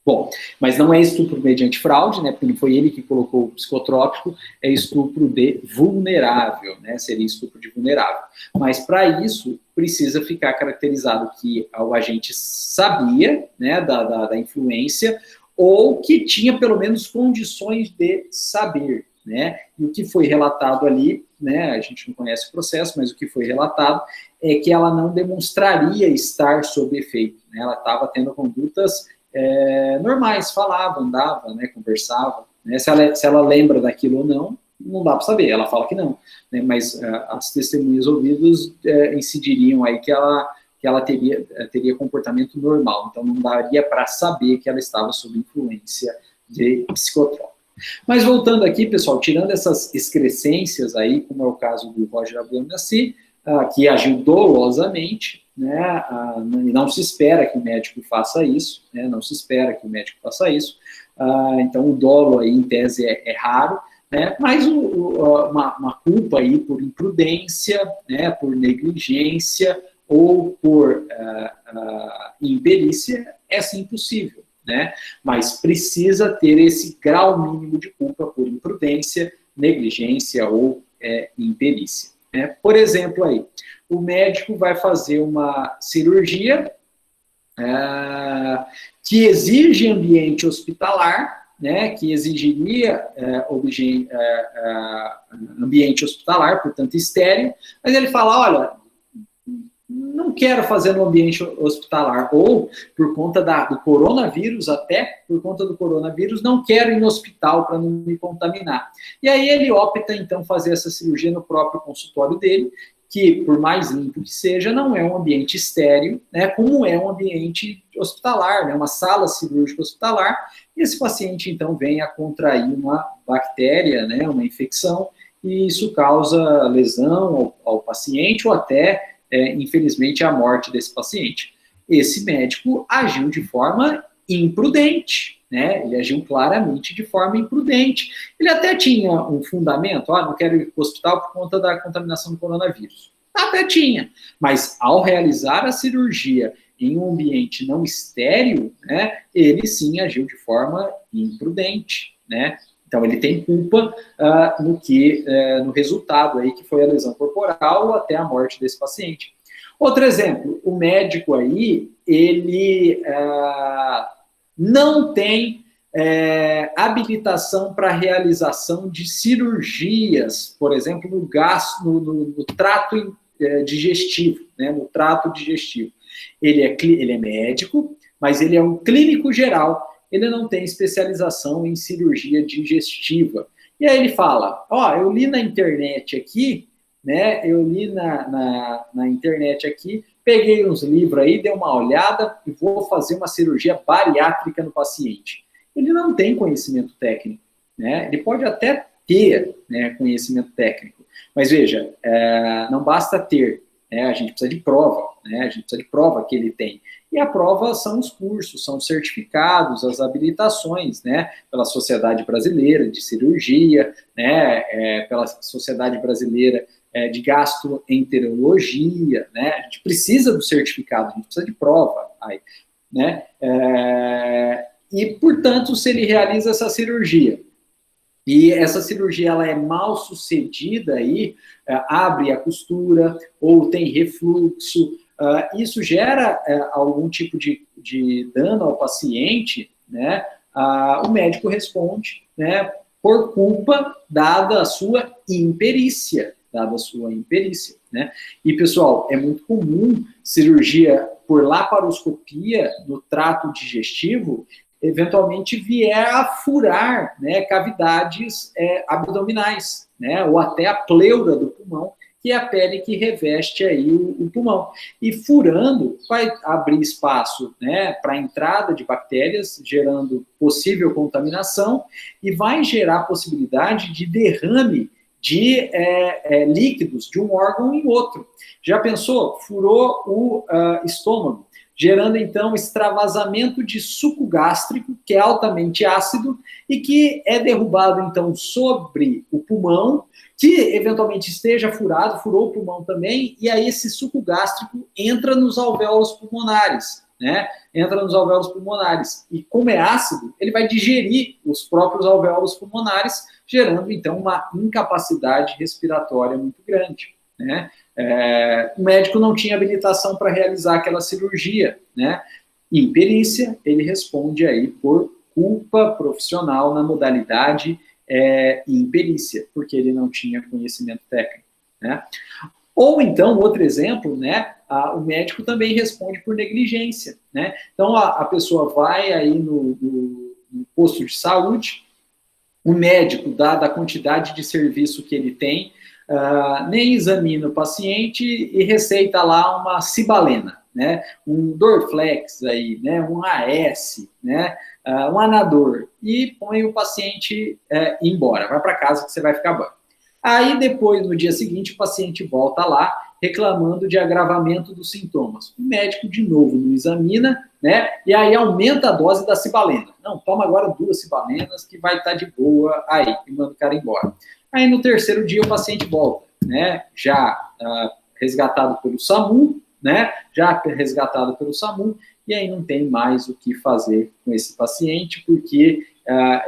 Bom, mas não é estupro mediante fraude, né? Porque não foi ele que colocou o psicotrópico, é estupro de vulnerável, né? Seria estupro de vulnerável. Mas para isso precisa ficar caracterizado que o agente sabia, né, da influência, ou que tinha pelo menos condições de saber, né? E o que foi relatado ali, né, a gente não conhece o processo, mas o que foi relatado é que ela não demonstraria estar sob efeito, né? Ela estava tendo condutas normais, falava, andava, né, conversava, né? Se ela lembra daquilo ou não dá para saber, ela fala que não, né? Mas as testemunhas ouvidas incidiriam aí que ela teria comportamento normal, então não daria para saber que ela estava sob influência de psicotrópico. Mas voltando aqui, pessoal, tirando essas excrescências aí, como é o caso do Roger Abdelnaci, que agiu dolosamente, né, não se espera que o médico faça isso, né, não se espera que o médico faça isso, então o dolo aí, em tese, é raro, né, mas uma culpa aí por imprudência, né, por negligência ou por imperícia é sim possível, né? Mas precisa ter esse grau mínimo de culpa por imprudência, negligência ou imperícia, né? Por exemplo, aí, o médico vai fazer uma cirurgia que exige ambiente hospitalar, né? Que exigiria ambiente hospitalar, portanto estéril, mas ele fala, olha, não quero fazer no ambiente hospitalar, ou por conta do coronavírus, não quero ir no hospital para não me contaminar. E aí ele opta, então, fazer essa cirurgia no próprio consultório dele, que, por mais limpo que seja, não é um ambiente estéril, né, como é um ambiente hospitalar, né, uma sala cirúrgica hospitalar, e esse paciente, então, vem a contrair uma bactéria, né, uma infecção, e isso causa lesão ao paciente, ou até infelizmente, a morte desse paciente. Esse médico agiu de forma imprudente, né? Ele agiu claramente de forma imprudente. Ele até tinha um fundamento, não quero ir para o hospital por conta da contaminação do coronavírus. Até tinha, mas ao realizar a cirurgia em um ambiente não estéril, né, ele sim agiu de forma imprudente, né? Então, ele tem culpa no resultado aí, que foi a lesão corporal até a morte desse paciente. Outro exemplo, o médico aí, ele não tem habilitação para realização de cirurgias, por exemplo, no trato digestivo, né, no trato digestivo. Ele é médico, mas ele é um clínico geral, ele não tem especialização em cirurgia digestiva. E aí ele fala, eu li na internet aqui, né, na internet aqui, peguei uns livros aí, dei uma olhada e vou fazer uma cirurgia bariátrica no paciente. Ele não tem conhecimento técnico, né, ele pode até ter, né, conhecimento técnico, Mas veja, não basta ter, né? A gente precisa de prova, né? A gente precisa de prova que ele tem. E a prova são os cursos, são os certificados, as habilitações, né? Pela Sociedade Brasileira de Cirurgia, né? Pela Sociedade Brasileira de Gastroenterologia, né? A gente precisa do certificado, a gente precisa de prova aí, né? E, portanto, se ele realiza essa cirurgia, e essa cirurgia ela é mal sucedida aí, abre a costura ou tem refluxo, isso gera algum tipo de dano ao paciente, né? O médico responde, né, por culpa dada a sua imperícia, né? E, pessoal, é muito comum cirurgia por laparoscopia no trato digestivo eventualmente vier a furar, né, cavidades abdominais, né, ou até a pleura do pulmão, que é a pele que reveste aí o pulmão. E furando, vai abrir espaço, né, para a entrada de bactérias, gerando possível contaminação, e vai gerar possibilidade de derrame de líquidos de um órgão em outro. Já pensou? Furou o estômago, gerando, então, extravasamento de suco gástrico, que é altamente ácido, e que é derrubado, então, sobre o pulmão, que eventualmente esteja furado, furou o pulmão também, e aí esse suco gástrico entra nos alvéolos pulmonares, né? Entra nos alvéolos pulmonares. E como é ácido, ele vai digerir os próprios alvéolos pulmonares, gerando, então, uma incapacidade respiratória muito grande, né? O médico não tinha habilitação para realizar aquela cirurgia, né? Imperícia, ele responde aí por culpa profissional na modalidade imperícia, porque ele não tinha conhecimento técnico, né? Ou então, outro exemplo, né? O médico também responde por negligência, né? Então, a pessoa vai aí no posto de saúde, o médico, dada a quantidade de serviço que ele tem, nem examina o paciente e receita lá uma cibalena, né? Um Dorflex aí, né? Um AS, né? Um Anador, e põe o paciente embora, vai para casa que você vai ficar bom. Aí depois, no dia seguinte, o paciente volta lá reclamando de agravamento dos sintomas. O médico de novo não examina, né? E aí aumenta a dose da cibalena. Não, toma agora 2 cibalenas que vai estar de boa aí, e manda o cara embora. Aí no terceiro dia o paciente volta, né? Já resgatado pelo SAMU, né? E aí não tem mais o que fazer com esse paciente, porque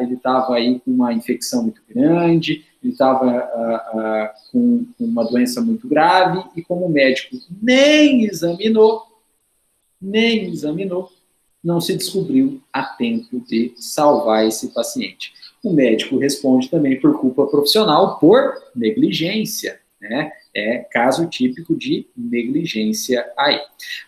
ele estava aí com uma infecção muito grande, ele estava com uma doença muito grave, e como o médico nem examinou, não se descobriu a tempo de salvar esse paciente. O médico responde também por culpa profissional, por negligência, né? É caso típico de negligência aí.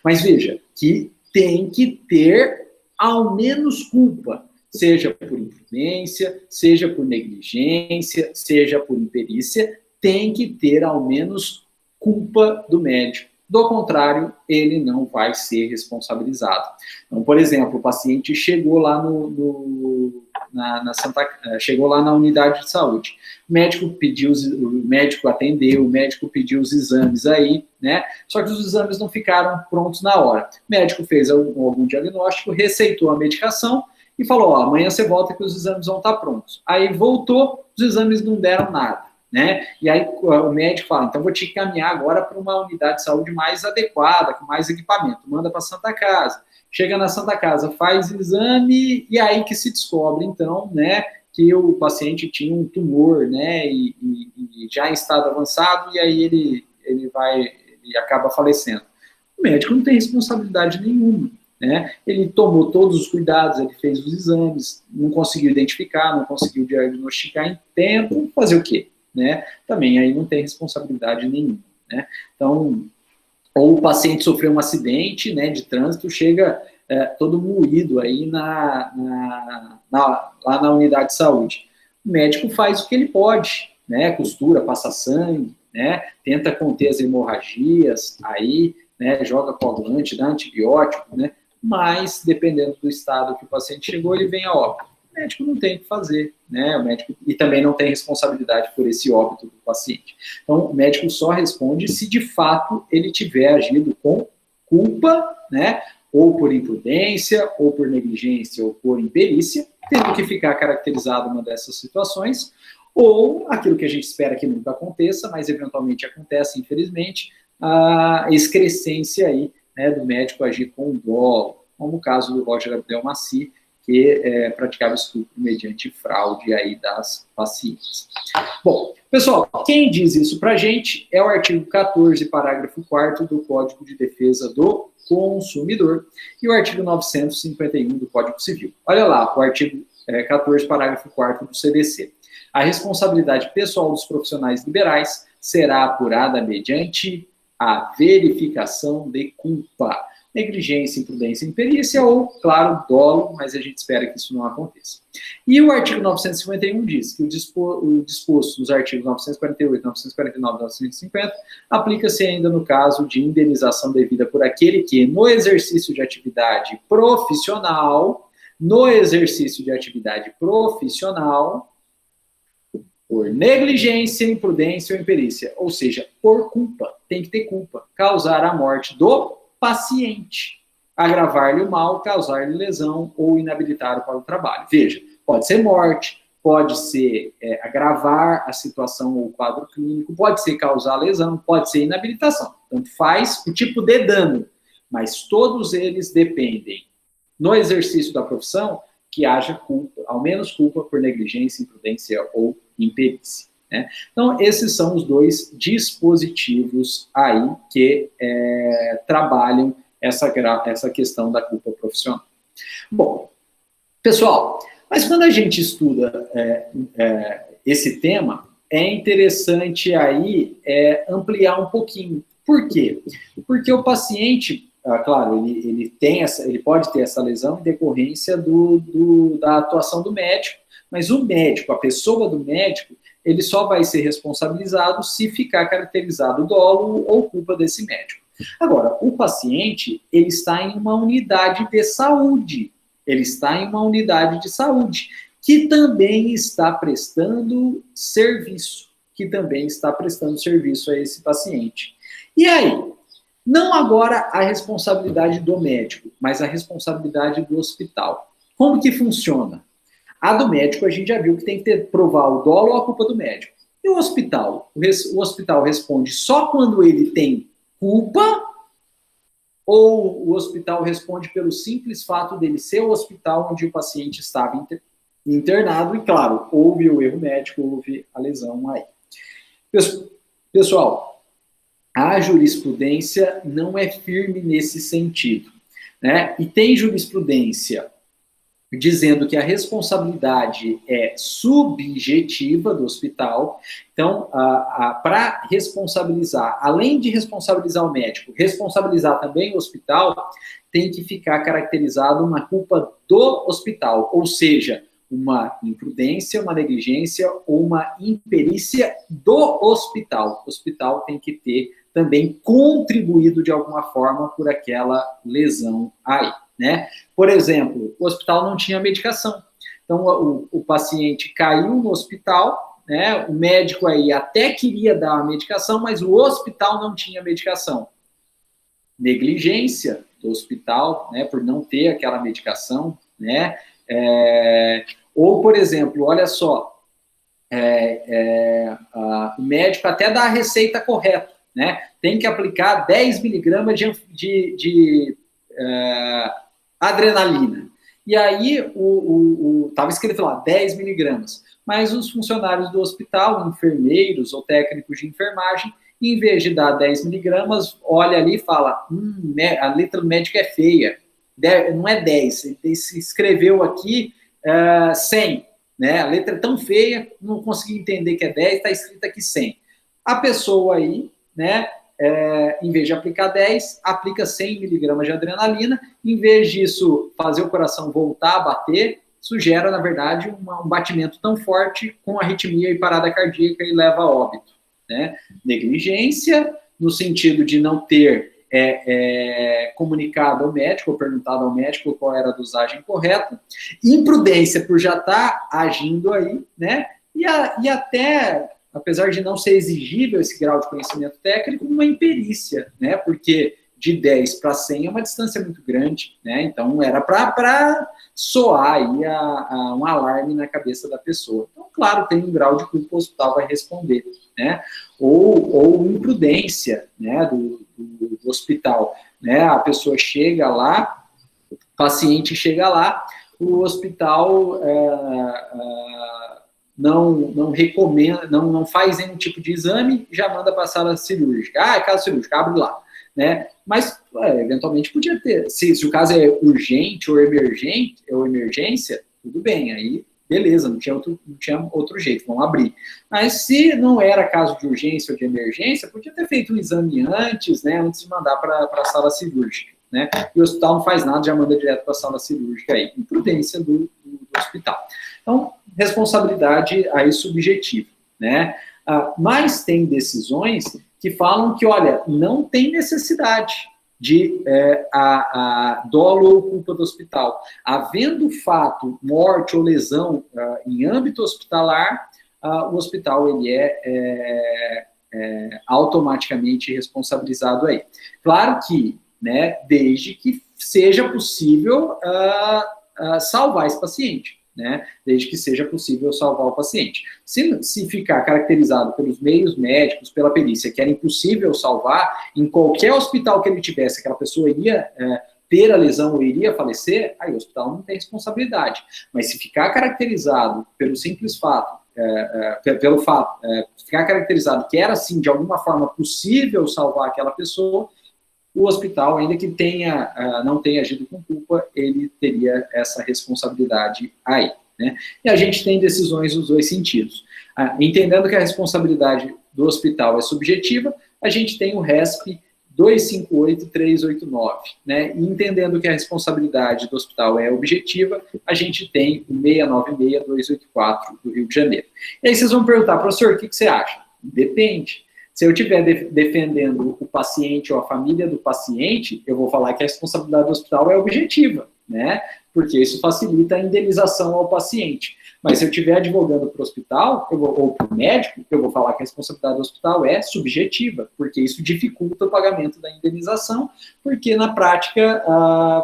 Mas veja, que tem que ter ao menos culpa, seja por imprudência, seja por negligência, seja por imperícia, tem que ter ao menos culpa do médico. Do contrário, ele não vai ser responsabilizado. Então, por exemplo, o paciente chegou lá chegou lá na unidade de saúde. O médico atendeu, o médico pediu os exames aí, né? Só que os exames não ficaram prontos na hora. O médico fez algum diagnóstico, receitou a medicação e falou: ó, amanhã você volta que os exames vão estar prontos. Aí voltou, os exames não deram nada, né? E aí o médico fala: então vou te encaminhar agora para uma unidade de saúde mais adequada, com mais equipamento. Manda para a Santa Casa. Chega na Santa Casa, faz exame, e aí que se descobre, então, né, que o paciente tinha um tumor, né, e já em estado avançado, e aí ele acaba falecendo. O médico não tem responsabilidade nenhuma, né? Ele tomou todos os cuidados, ele fez os exames, não conseguiu identificar, não conseguiu diagnosticar em tempo, fazer o quê? Né? Também aí não tem responsabilidade nenhuma, né? Então, ou o paciente sofreu um acidente, né, de trânsito, chega todo moído aí lá na unidade de saúde. O médico faz o que ele pode, né, costura, passa sangue, né, tenta conter as hemorragias, aí, né, joga coagulante, dá antibiótico, né, mas, dependendo do estado que o paciente chegou, ele vem a óbito. o médico não tem o que fazer, né? O médico, e também não tem responsabilidade por esse óbito do paciente. Então, o médico só responde se de fato ele tiver agido com culpa, né? Ou por imprudência, ou por negligência, ou por imperícia, tendo que ficar caracterizado uma dessas situações, ou aquilo que a gente espera que nunca aconteça, mas eventualmente acontece, infelizmente, a excrescência aí, né, do médico agir com dolo, como o caso do Roger Abdelmaci, que praticava estupro mediante fraude aí das pacientes. Bom, pessoal, quem diz isso para a gente é o artigo 14, parágrafo 4º do Código de Defesa do Consumidor e o artigo 951 do Código Civil. Olha lá, o artigo 14, parágrafo 4º do CDC. A responsabilidade pessoal dos profissionais liberais será apurada mediante a verificação de culpa, negligência, imprudência, imperícia ou, claro, dolo, mas a gente espera que isso não aconteça. E o artigo 951 diz que o disposto dos artigos 948, 949 e 950 aplica-se ainda no caso de indenização devida por aquele que, no exercício de atividade profissional, por negligência, imprudência ou imperícia, ou seja, por culpa, tem que ter culpa, causar a morte do paciente, agravar-lhe o mal, causar-lhe lesão ou inabilitar-o para o trabalho. Veja, pode ser morte, pode ser agravar a situação ou o quadro clínico, pode ser causar lesão, pode ser inabilitação. Tanto faz o tipo de dano, mas todos eles dependem, no exercício da profissão, que haja culpa, ao menos culpa por negligência, imprudência ou imperícia. Né? Então, esses são os dois dispositivos aí que trabalham essa questão da culpa profissional. Bom, pessoal, mas quando a gente estuda esse tema, é interessante aí ampliar um pouquinho. Por quê? Porque o paciente, claro, ele pode ter essa lesão em decorrência da atuação do médico, mas o médico, a pessoa do médico, ele só vai ser responsabilizado se ficar caracterizado o dolo ou culpa desse médico. Agora, o paciente, ele está em uma unidade de saúde. Ele está em uma unidade de saúde que também está prestando serviço. A esse paciente. E aí? Não agora a responsabilidade do médico, mas a responsabilidade do hospital. Como que funciona? A do médico, a gente já viu que tem que provar o dolo ou a culpa do médico. E o hospital? O hospital responde só quando ele tem culpa, ou o hospital responde pelo simples fato dele ser o hospital onde o paciente estava internado, e claro, houve o erro médico, houve a lesão aí. Pessoal, a jurisprudência não é firme nesse sentido, né? E tem jurisprudência dizendo que a responsabilidade é subjetiva do hospital. Então, para responsabilizar, além de responsabilizar o médico, responsabilizar também o hospital, tem que ficar caracterizado uma culpa do hospital, ou seja, uma imprudência, uma negligência ou uma imperícia do hospital. O hospital tem que ter também contribuído de alguma forma por aquela lesão aí. Né? Por exemplo, o hospital não tinha medicação. Então, o paciente caiu no hospital, né? O médico aí até queria dar a medicação, mas o hospital não tinha medicação. Negligência do hospital, né? Por não ter aquela medicação, né? Ou, por exemplo, olha só, o médico até dá a receita correta, né? Tem que aplicar 10 miligramas de adrenalina. E aí, estava escrito lá, 10 miligramas. Mas os funcionários do hospital, enfermeiros ou técnicos de enfermagem, em vez de dar 10 miligramas, olha ali e fala, a letra do médico é feia. Não é 10, ele se escreveu aqui 100. Né? A letra é tão feia, não consegui entender que é 10, está escrito aqui 100. A pessoa aí, né, em vez de aplicar 10, aplica 100 miligramas de adrenalina. Em vez disso fazer o coração voltar a bater, isso gera, na verdade, um batimento tão forte com arritmia e parada cardíaca e leva a óbito. Né? Negligência, no sentido de não ter comunicado ao médico, ou perguntado ao médico qual era a dosagem correta, imprudência por já estar agindo aí, né? E até, apesar de não ser exigível esse grau de conhecimento técnico, uma imperícia, né? Porque de 10 para 100 é uma distância muito grande, né? Então era para soar aí um alarme na cabeça da pessoa. Então, claro, tem um grau de culpa, o hospital vai responder, né? Ou imprudência, né, do hospital, né? A pessoa chega lá, o paciente chega lá, o hospital não recomenda, não faz nenhum tipo de exame, já manda para a sala cirúrgica. É caso cirúrgico, abre lá, né? Mas, eventualmente, podia ter. Se o caso é urgente ou emergente, ou emergência, tudo bem, aí, beleza, não tinha outro jeito, vamos abrir. Mas se não era caso de urgência ou de emergência, podia ter feito um exame antes, né, antes de mandar para a sala cirúrgica, né? E o hospital não faz nada, já manda direto para a sala cirúrgica aí. Imprudência do hospital. Então, responsabilidade aí subjetiva, né? Mas tem decisões que falam que, olha, não tem necessidade de a dolo ou culpa do hospital. Havendo fato, morte ou lesão em âmbito hospitalar, o hospital ele é automaticamente responsabilizado aí. Claro que, né, desde que seja possível salvar esse paciente, né? Desde que seja possível salvar o paciente. Se ficar caracterizado pelos meios médicos, pela perícia, que era impossível salvar, em qualquer hospital que ele tivesse, aquela pessoa iria ter a lesão ou iria falecer, aí o hospital não tem responsabilidade. Mas se ficar caracterizado pelo simples fato, ficar caracterizado que era, assim, de alguma forma possível salvar aquela pessoa, o hospital, ainda que não tenha agido com culpa, ele teria essa responsabilidade aí, né? E a gente tem decisões nos dois sentidos. Entendendo que a responsabilidade do hospital é subjetiva, a gente tem o RESP 258389, né? E entendendo que a responsabilidade do hospital é objetiva, a gente tem o 696284 do Rio de Janeiro. E aí vocês vão perguntar, professor, o que você acha? Depende. Se eu estiver defendendo o paciente ou a família do paciente, eu vou falar que a responsabilidade do hospital é objetiva, né? Porque isso facilita a indenização ao paciente. Mas se eu estiver advogando para o hospital, ou para o médico, eu vou falar que a responsabilidade do hospital é subjetiva, porque isso dificulta o pagamento da indenização, porque na prática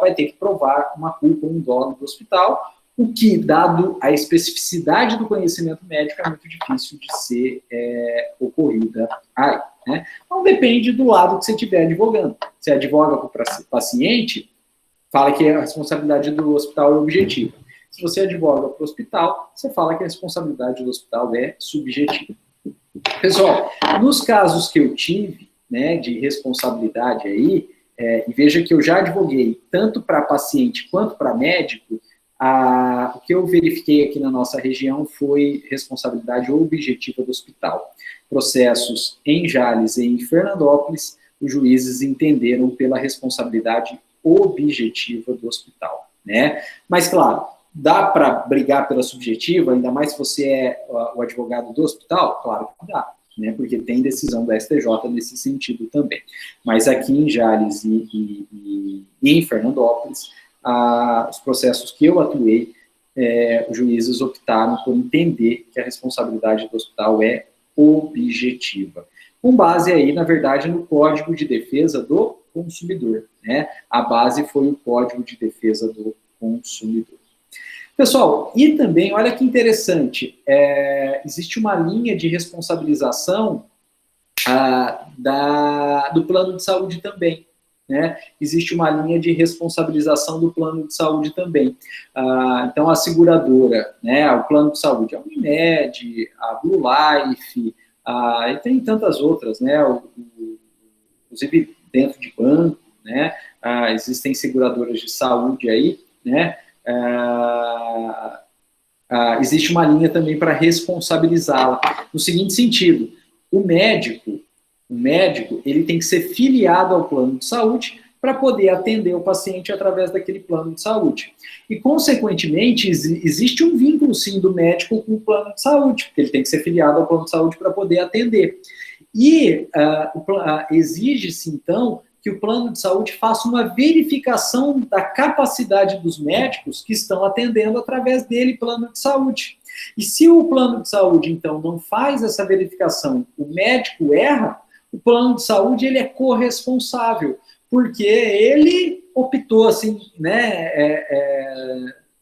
vai ter que provar uma culpa ou um dolo do hospital, o que, dado a especificidade do conhecimento médico, é muito difícil de ser ocorrida aí, né? Então, depende do lado que você estiver advogando. Se advoga para o paciente, fala que a responsabilidade do hospital é objetiva. Se você advoga para o hospital, você fala que a responsabilidade do hospital é subjetiva. Pessoal, nos casos que eu tive, né, de responsabilidade aí, e veja que eu já advoguei tanto para paciente quanto para médico, o que eu verifiquei aqui na nossa região foi responsabilidade objetiva do hospital. Processos em Jales e em Fernandópolis, os juízes entenderam pela responsabilidade objetiva do hospital, né? Mas, claro, dá para brigar pela subjetiva, ainda mais se você é o advogado do hospital? Claro que dá, né? Porque tem decisão da STJ nesse sentido também. Mas aqui em Jales e em Fernandópolis, os processos que eu atuei, os juízes optaram por entender que a responsabilidade do hospital é objetiva. Com base aí, na verdade, no Código de Defesa do Consumidor, né? A base foi o Código de Defesa do Consumidor. Pessoal, e também, olha que interessante, existe uma linha de responsabilização do plano de saúde também. Né? Existe uma linha de responsabilização do plano de saúde também. Então, a seguradora, né, o plano de saúde, a Unimed, a Blue Life, e tem tantas outras, né, inclusive dentro de banco, né, existem seguradoras de saúde aí, né, existe uma linha também para responsabilizá-la, no seguinte sentido, o médico, ele tem que ser filiado ao plano de saúde para poder atender o paciente através daquele plano de saúde. E, consequentemente, existe um vínculo, sim, do médico com o plano de saúde, porque ele tem que ser filiado ao plano de saúde para poder atender. E exige-se, então, que o plano de saúde faça uma verificação da capacidade dos médicos que estão atendendo através dele, plano de saúde. E se o plano de saúde, então, não faz essa verificação, o médico erra, o plano de saúde ele é corresponsável, porque ele optou, assim, né,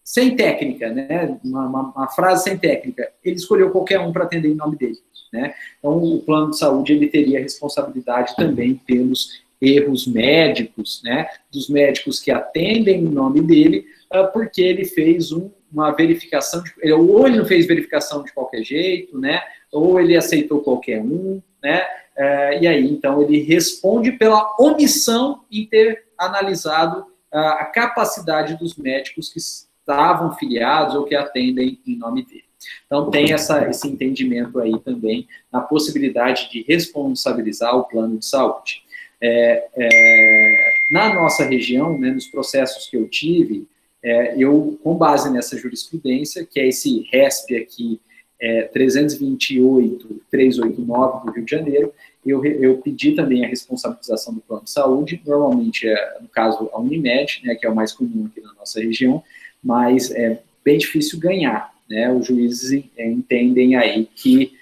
sem técnica, né, uma frase sem técnica, ele escolheu qualquer um para atender em nome dele, né? Então, o plano de saúde ele teria responsabilidade também pelos erros médicos, né, dos médicos que atendem em nome dele, porque ele fez uma verificação, ou ele não fez verificação de qualquer jeito, né, ou ele aceitou qualquer um, né, e aí, então, ele responde pela omissão em ter analisado a capacidade dos médicos que estavam filiados ou que atendem em nome dele. Então, tem esse entendimento aí também na possibilidade de responsabilizar o plano de saúde. Na nossa região, né, nos processos que eu tive, eu, com base nessa jurisprudência, que é esse RESP aqui, 328.389 do Rio de Janeiro, eu pedi também a responsabilização do plano de saúde, normalmente no caso, a Unimed, né, que é o mais comum aqui na nossa região, mas é bem difícil ganhar, né, os juízes entendem aí que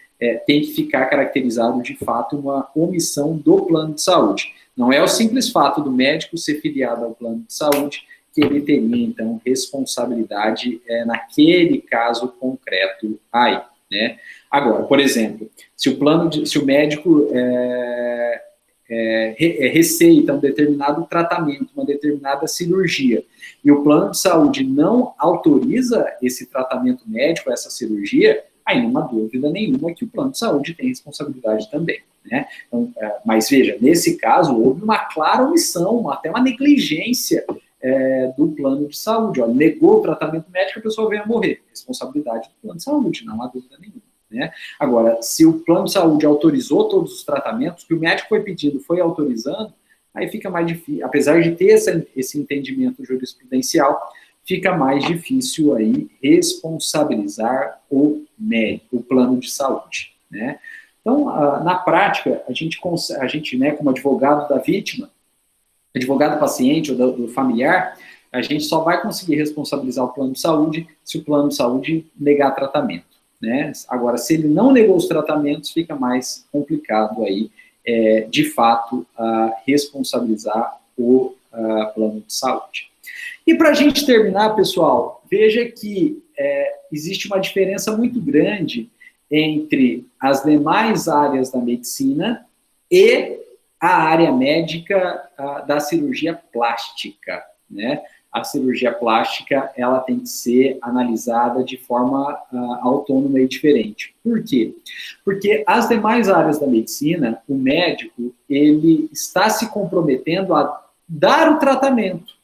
tem que ficar caracterizado, de fato, uma omissão do plano de saúde. Não é o simples fato do médico ser filiado ao plano de saúde que ele teria, então, responsabilidade naquele caso concreto aí, né? Agora, por exemplo, se o médico receita um determinado tratamento, uma determinada cirurgia, e o plano de saúde não autoriza esse tratamento médico, essa cirurgia, aí não há dúvida nenhuma que o plano de saúde tem responsabilidade também, né? Então, mas veja, nesse caso, houve uma clara omissão, até uma negligência do plano de saúde. Olha, negou o tratamento médico, a pessoa veio a morrer. Responsabilidade do plano de saúde, não há dúvida nenhuma, né? Agora, se o plano de saúde autorizou todos os tratamentos, que o médico foi pedindo, foi autorizando, aí fica mais difícil, apesar de ter esse entendimento jurisprudencial, fica mais difícil aí responsabilizar o médico, o plano de saúde, né? Então, na prática, a gente, né, como advogado da vítima, advogado paciente ou do familiar, a gente só vai conseguir responsabilizar o plano de saúde se o plano de saúde negar tratamento, né? Agora, se ele não negou os tratamentos, fica mais complicado aí, de fato, responsabilizar o plano de saúde. E para a gente terminar, pessoal, veja que existe uma diferença muito grande entre as demais áreas da medicina e a área médica da cirurgia plástica, né? A cirurgia plástica, ela tem que ser analisada de forma autônoma e diferente. Por quê? Porque as demais áreas da medicina, o médico, ele está se comprometendo a dar o tratamento.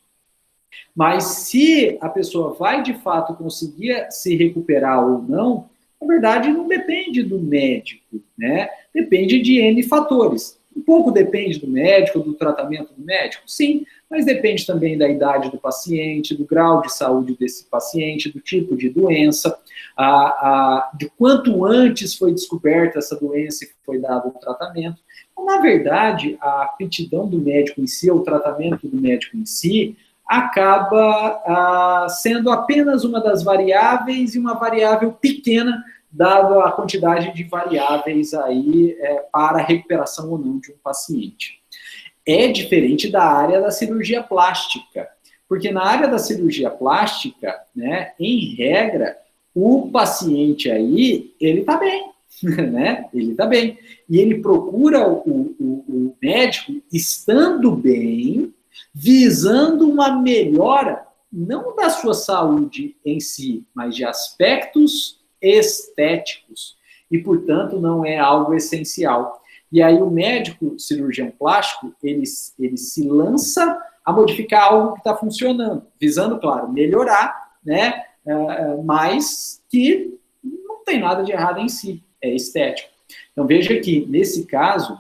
Mas se a pessoa vai, de fato, conseguir se recuperar ou não, na verdade, não depende do médico, né? Depende de N fatores. Um pouco depende do médico, do tratamento do médico, sim, mas depende também da idade do paciente, do grau de saúde desse paciente, do tipo de doença, de quanto antes foi descoberta essa doença e foi dado o tratamento. Então, na verdade, a aptidão do médico em si, o tratamento do médico em si, acaba sendo apenas uma das variáveis e uma variável pequena, dado a quantidade de variáveis aí para a recuperação ou não de um paciente. É diferente da área da cirurgia plástica, porque na área da cirurgia plástica, né, em regra, o paciente aí, ele está bem, né? Ele está bem. E ele procura o médico estando bem, visando uma melhora, não da sua saúde em si, mas de aspectos estéticos. E, portanto, não é algo essencial. E aí o médico cirurgião plástico, ele se lança a modificar algo que está funcionando, visando, claro, melhorar, né? Mas que não tem nada de errado em si, é estético. Então, veja que, nesse caso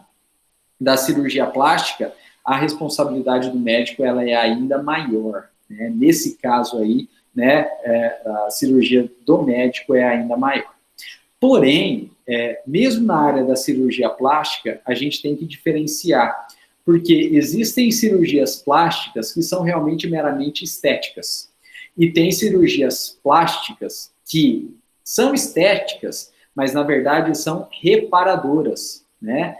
da cirurgia plástica, a responsabilidade do médico ela é ainda maior, né? Nesse caso aí, né, a cirurgia do médico é ainda maior. Porém, mesmo na área da cirurgia plástica, a gente tem que diferenciar, Porque existem cirurgias plásticas que são realmente meramente estéticas. E tem cirurgias plásticas que são estéticas, mas na verdade são reparadoras, né?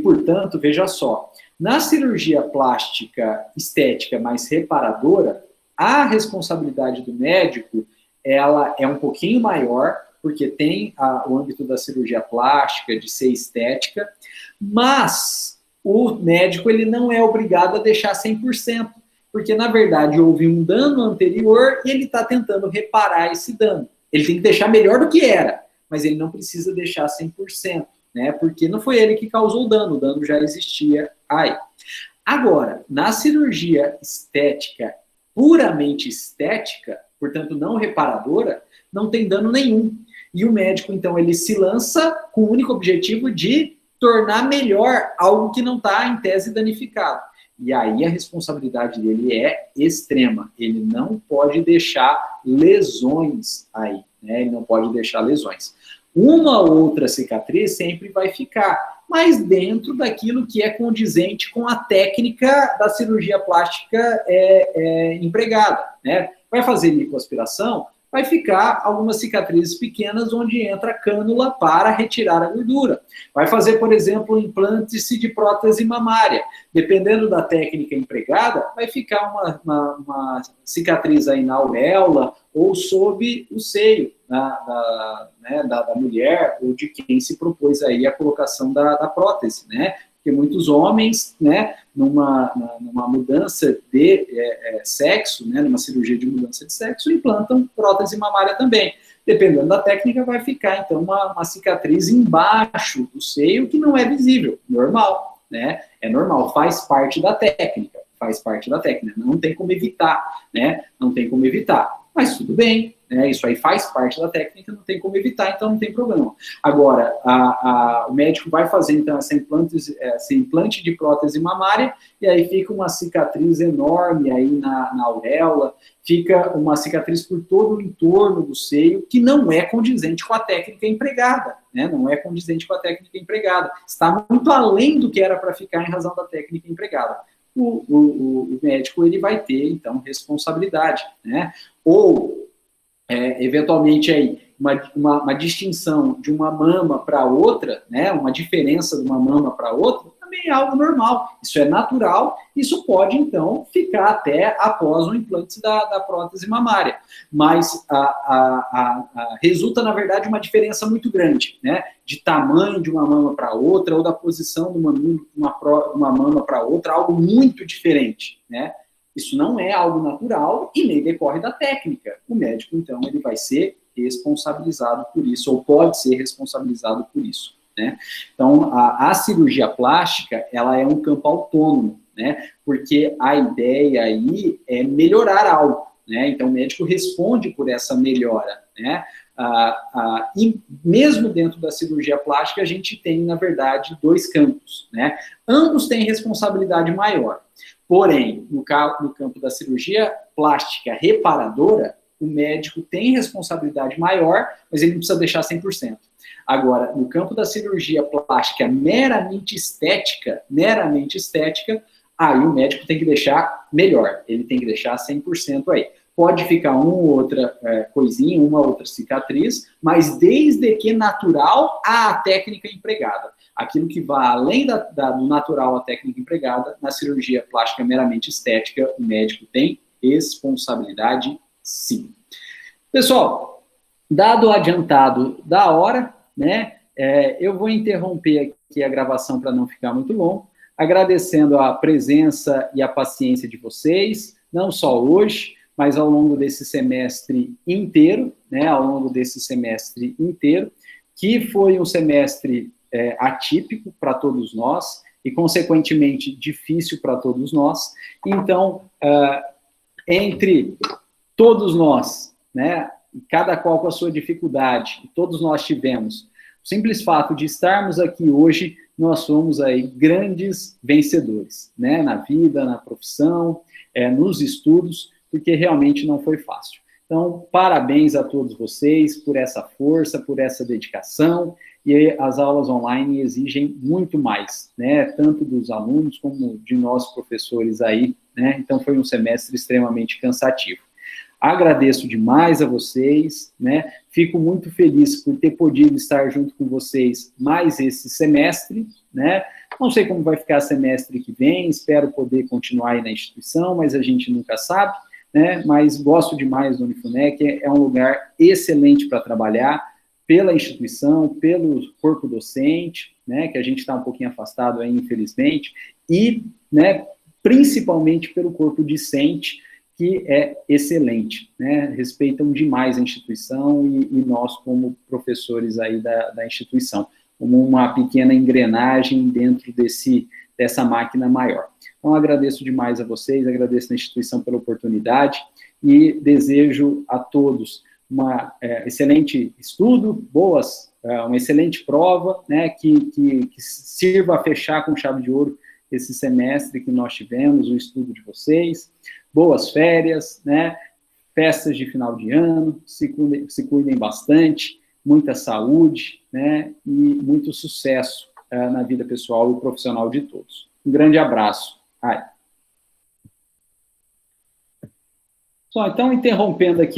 Portanto, veja só, na cirurgia plástica estética mais reparadora, a responsabilidade do médico, ela é um pouquinho maior, porque tem o âmbito da cirurgia plástica, de ser estética, mas o médico ele não é obrigado a deixar 100%, porque, na verdade, houve um dano anterior e ele está tentando reparar esse dano. Ele tem que deixar melhor do que era, mas ele não precisa deixar 100%, né? Porque não foi ele que causou o dano já existia aí. Agora, na cirurgia estética, puramente estética, portanto não reparadora, não tem dano nenhum. E o médico, então, ele se lança com o único objetivo de tornar melhor algo que não está, em tese, danificado. E aí a responsabilidade dele é extrema. Ele não pode deixar lesões aí, né? Ele não pode deixar lesões. Uma ou outra cicatriz sempre vai ficar, mas dentro daquilo que é condizente com a técnica da cirurgia plástica empregada, né? Vai fazer lipoaspiração, vai ficar algumas cicatrizes pequenas onde entra cânula para retirar a gordura. Vai fazer, por exemplo, implante de prótese mamária. Dependendo da técnica empregada, vai ficar uma cicatriz aí na auréola ou sob o seio da mulher ou de quem se propôs aí a colocação da prótese, né? Porque muitos homens, né, numa mudança de sexo, né, numa cirurgia de mudança de sexo, implantam prótese mamária também. Dependendo da técnica, vai ficar, então, uma cicatriz embaixo do seio que não é visível, normal, né? É normal, faz parte da técnica, não tem como evitar, né? Não tem como evitar, mas tudo bem, né? Isso aí faz parte da técnica, não tem como evitar, então não tem problema. Agora, o médico vai fazer, então, esse implante de prótese mamária, e aí fica uma cicatriz enorme aí na auréola, fica uma cicatriz por todo o entorno do seio, que não é condizente com a técnica empregada, né? Não é condizente com a técnica empregada. Está muito além do que era para ficar em razão da técnica empregada. O médico, ele vai ter, então, responsabilidade, né? Ou, eventualmente, aí, uma distinção de uma mama para outra, né? Uma diferença de uma mama para outra, também é algo normal. Isso é natural, isso pode, então, ficar até após o implante da prótese mamária. Mas resulta, na verdade, uma diferença muito grande, né? De tamanho de uma mama para outra, ou da posição de uma mama para outra, algo muito diferente, né? Isso não é algo natural e nem decorre da técnica. O médico, então, ele vai ser responsabilizado por isso, ou pode ser responsabilizado por isso, né? Então, a cirurgia plástica, ela é um campo autônomo, né? Porque a ideia aí é melhorar algo, né? Então, o médico responde por essa melhora, né? E mesmo dentro da cirurgia plástica, a gente tem, na verdade, dois campos, né? Ambos têm responsabilidade maior. Porém, no campo da cirurgia plástica reparadora, o médico tem responsabilidade maior, mas ele não precisa deixar 100%. Agora, no campo da cirurgia plástica meramente estética, aí o médico tem que deixar melhor, ele tem que deixar 100% aí. Pode ficar uma ou outra coisinha, uma ou outra cicatriz, mas desde que natural à técnica empregada. Aquilo que vai além do natural à técnica empregada, na cirurgia plástica meramente estética, o médico tem responsabilidade, sim. Pessoal, dado o adiantado da hora, né, eu vou interromper aqui a gravação para não ficar muito longo, agradecendo a presença e a paciência de vocês, não só hoje, mas ao longo desse semestre inteiro, né, que foi um semestre atípico para todos nós e, consequentemente, difícil para todos nós. Então, entre todos nós, né, cada qual com a sua dificuldade, que todos nós tivemos, o simples fato de estarmos aqui hoje, nós somos aí grandes vencedores, né, na vida, na profissão, nos estudos, porque realmente não foi fácil. Então, parabéns a todos vocês por essa força, por essa dedicação, e as aulas online exigem muito mais, né, tanto dos alunos como de nós professores aí, né, então foi um semestre extremamente cansativo. Agradeço demais a vocês, né? Fico muito feliz por ter podido estar junto com vocês mais esse semestre, né? Não sei como vai ficar semestre que vem, espero poder continuar aí na instituição, mas a gente nunca sabe, né? Mas gosto demais do Unifunec, é um lugar excelente para trabalhar, pela instituição, pelo corpo docente, né? Que a gente está um pouquinho afastado aí, infelizmente, e, né, principalmente pelo corpo discente, que é excelente, né? Respeitam demais a instituição e nós como professores aí da instituição, como uma pequena engrenagem dentro dessa máquina maior. Então, agradeço demais a vocês, agradeço a instituição pela oportunidade e desejo a todos uma excelente estudo, uma excelente prova, né, que sirva a fechar com chave de ouro esse semestre que nós tivemos, o estudo de vocês, boas férias, né, festas de final de ano, se cuidem bastante, muita saúde, né, e muito sucesso na vida pessoal e profissional de todos. Um grande abraço. Só, então, interrompendo aqui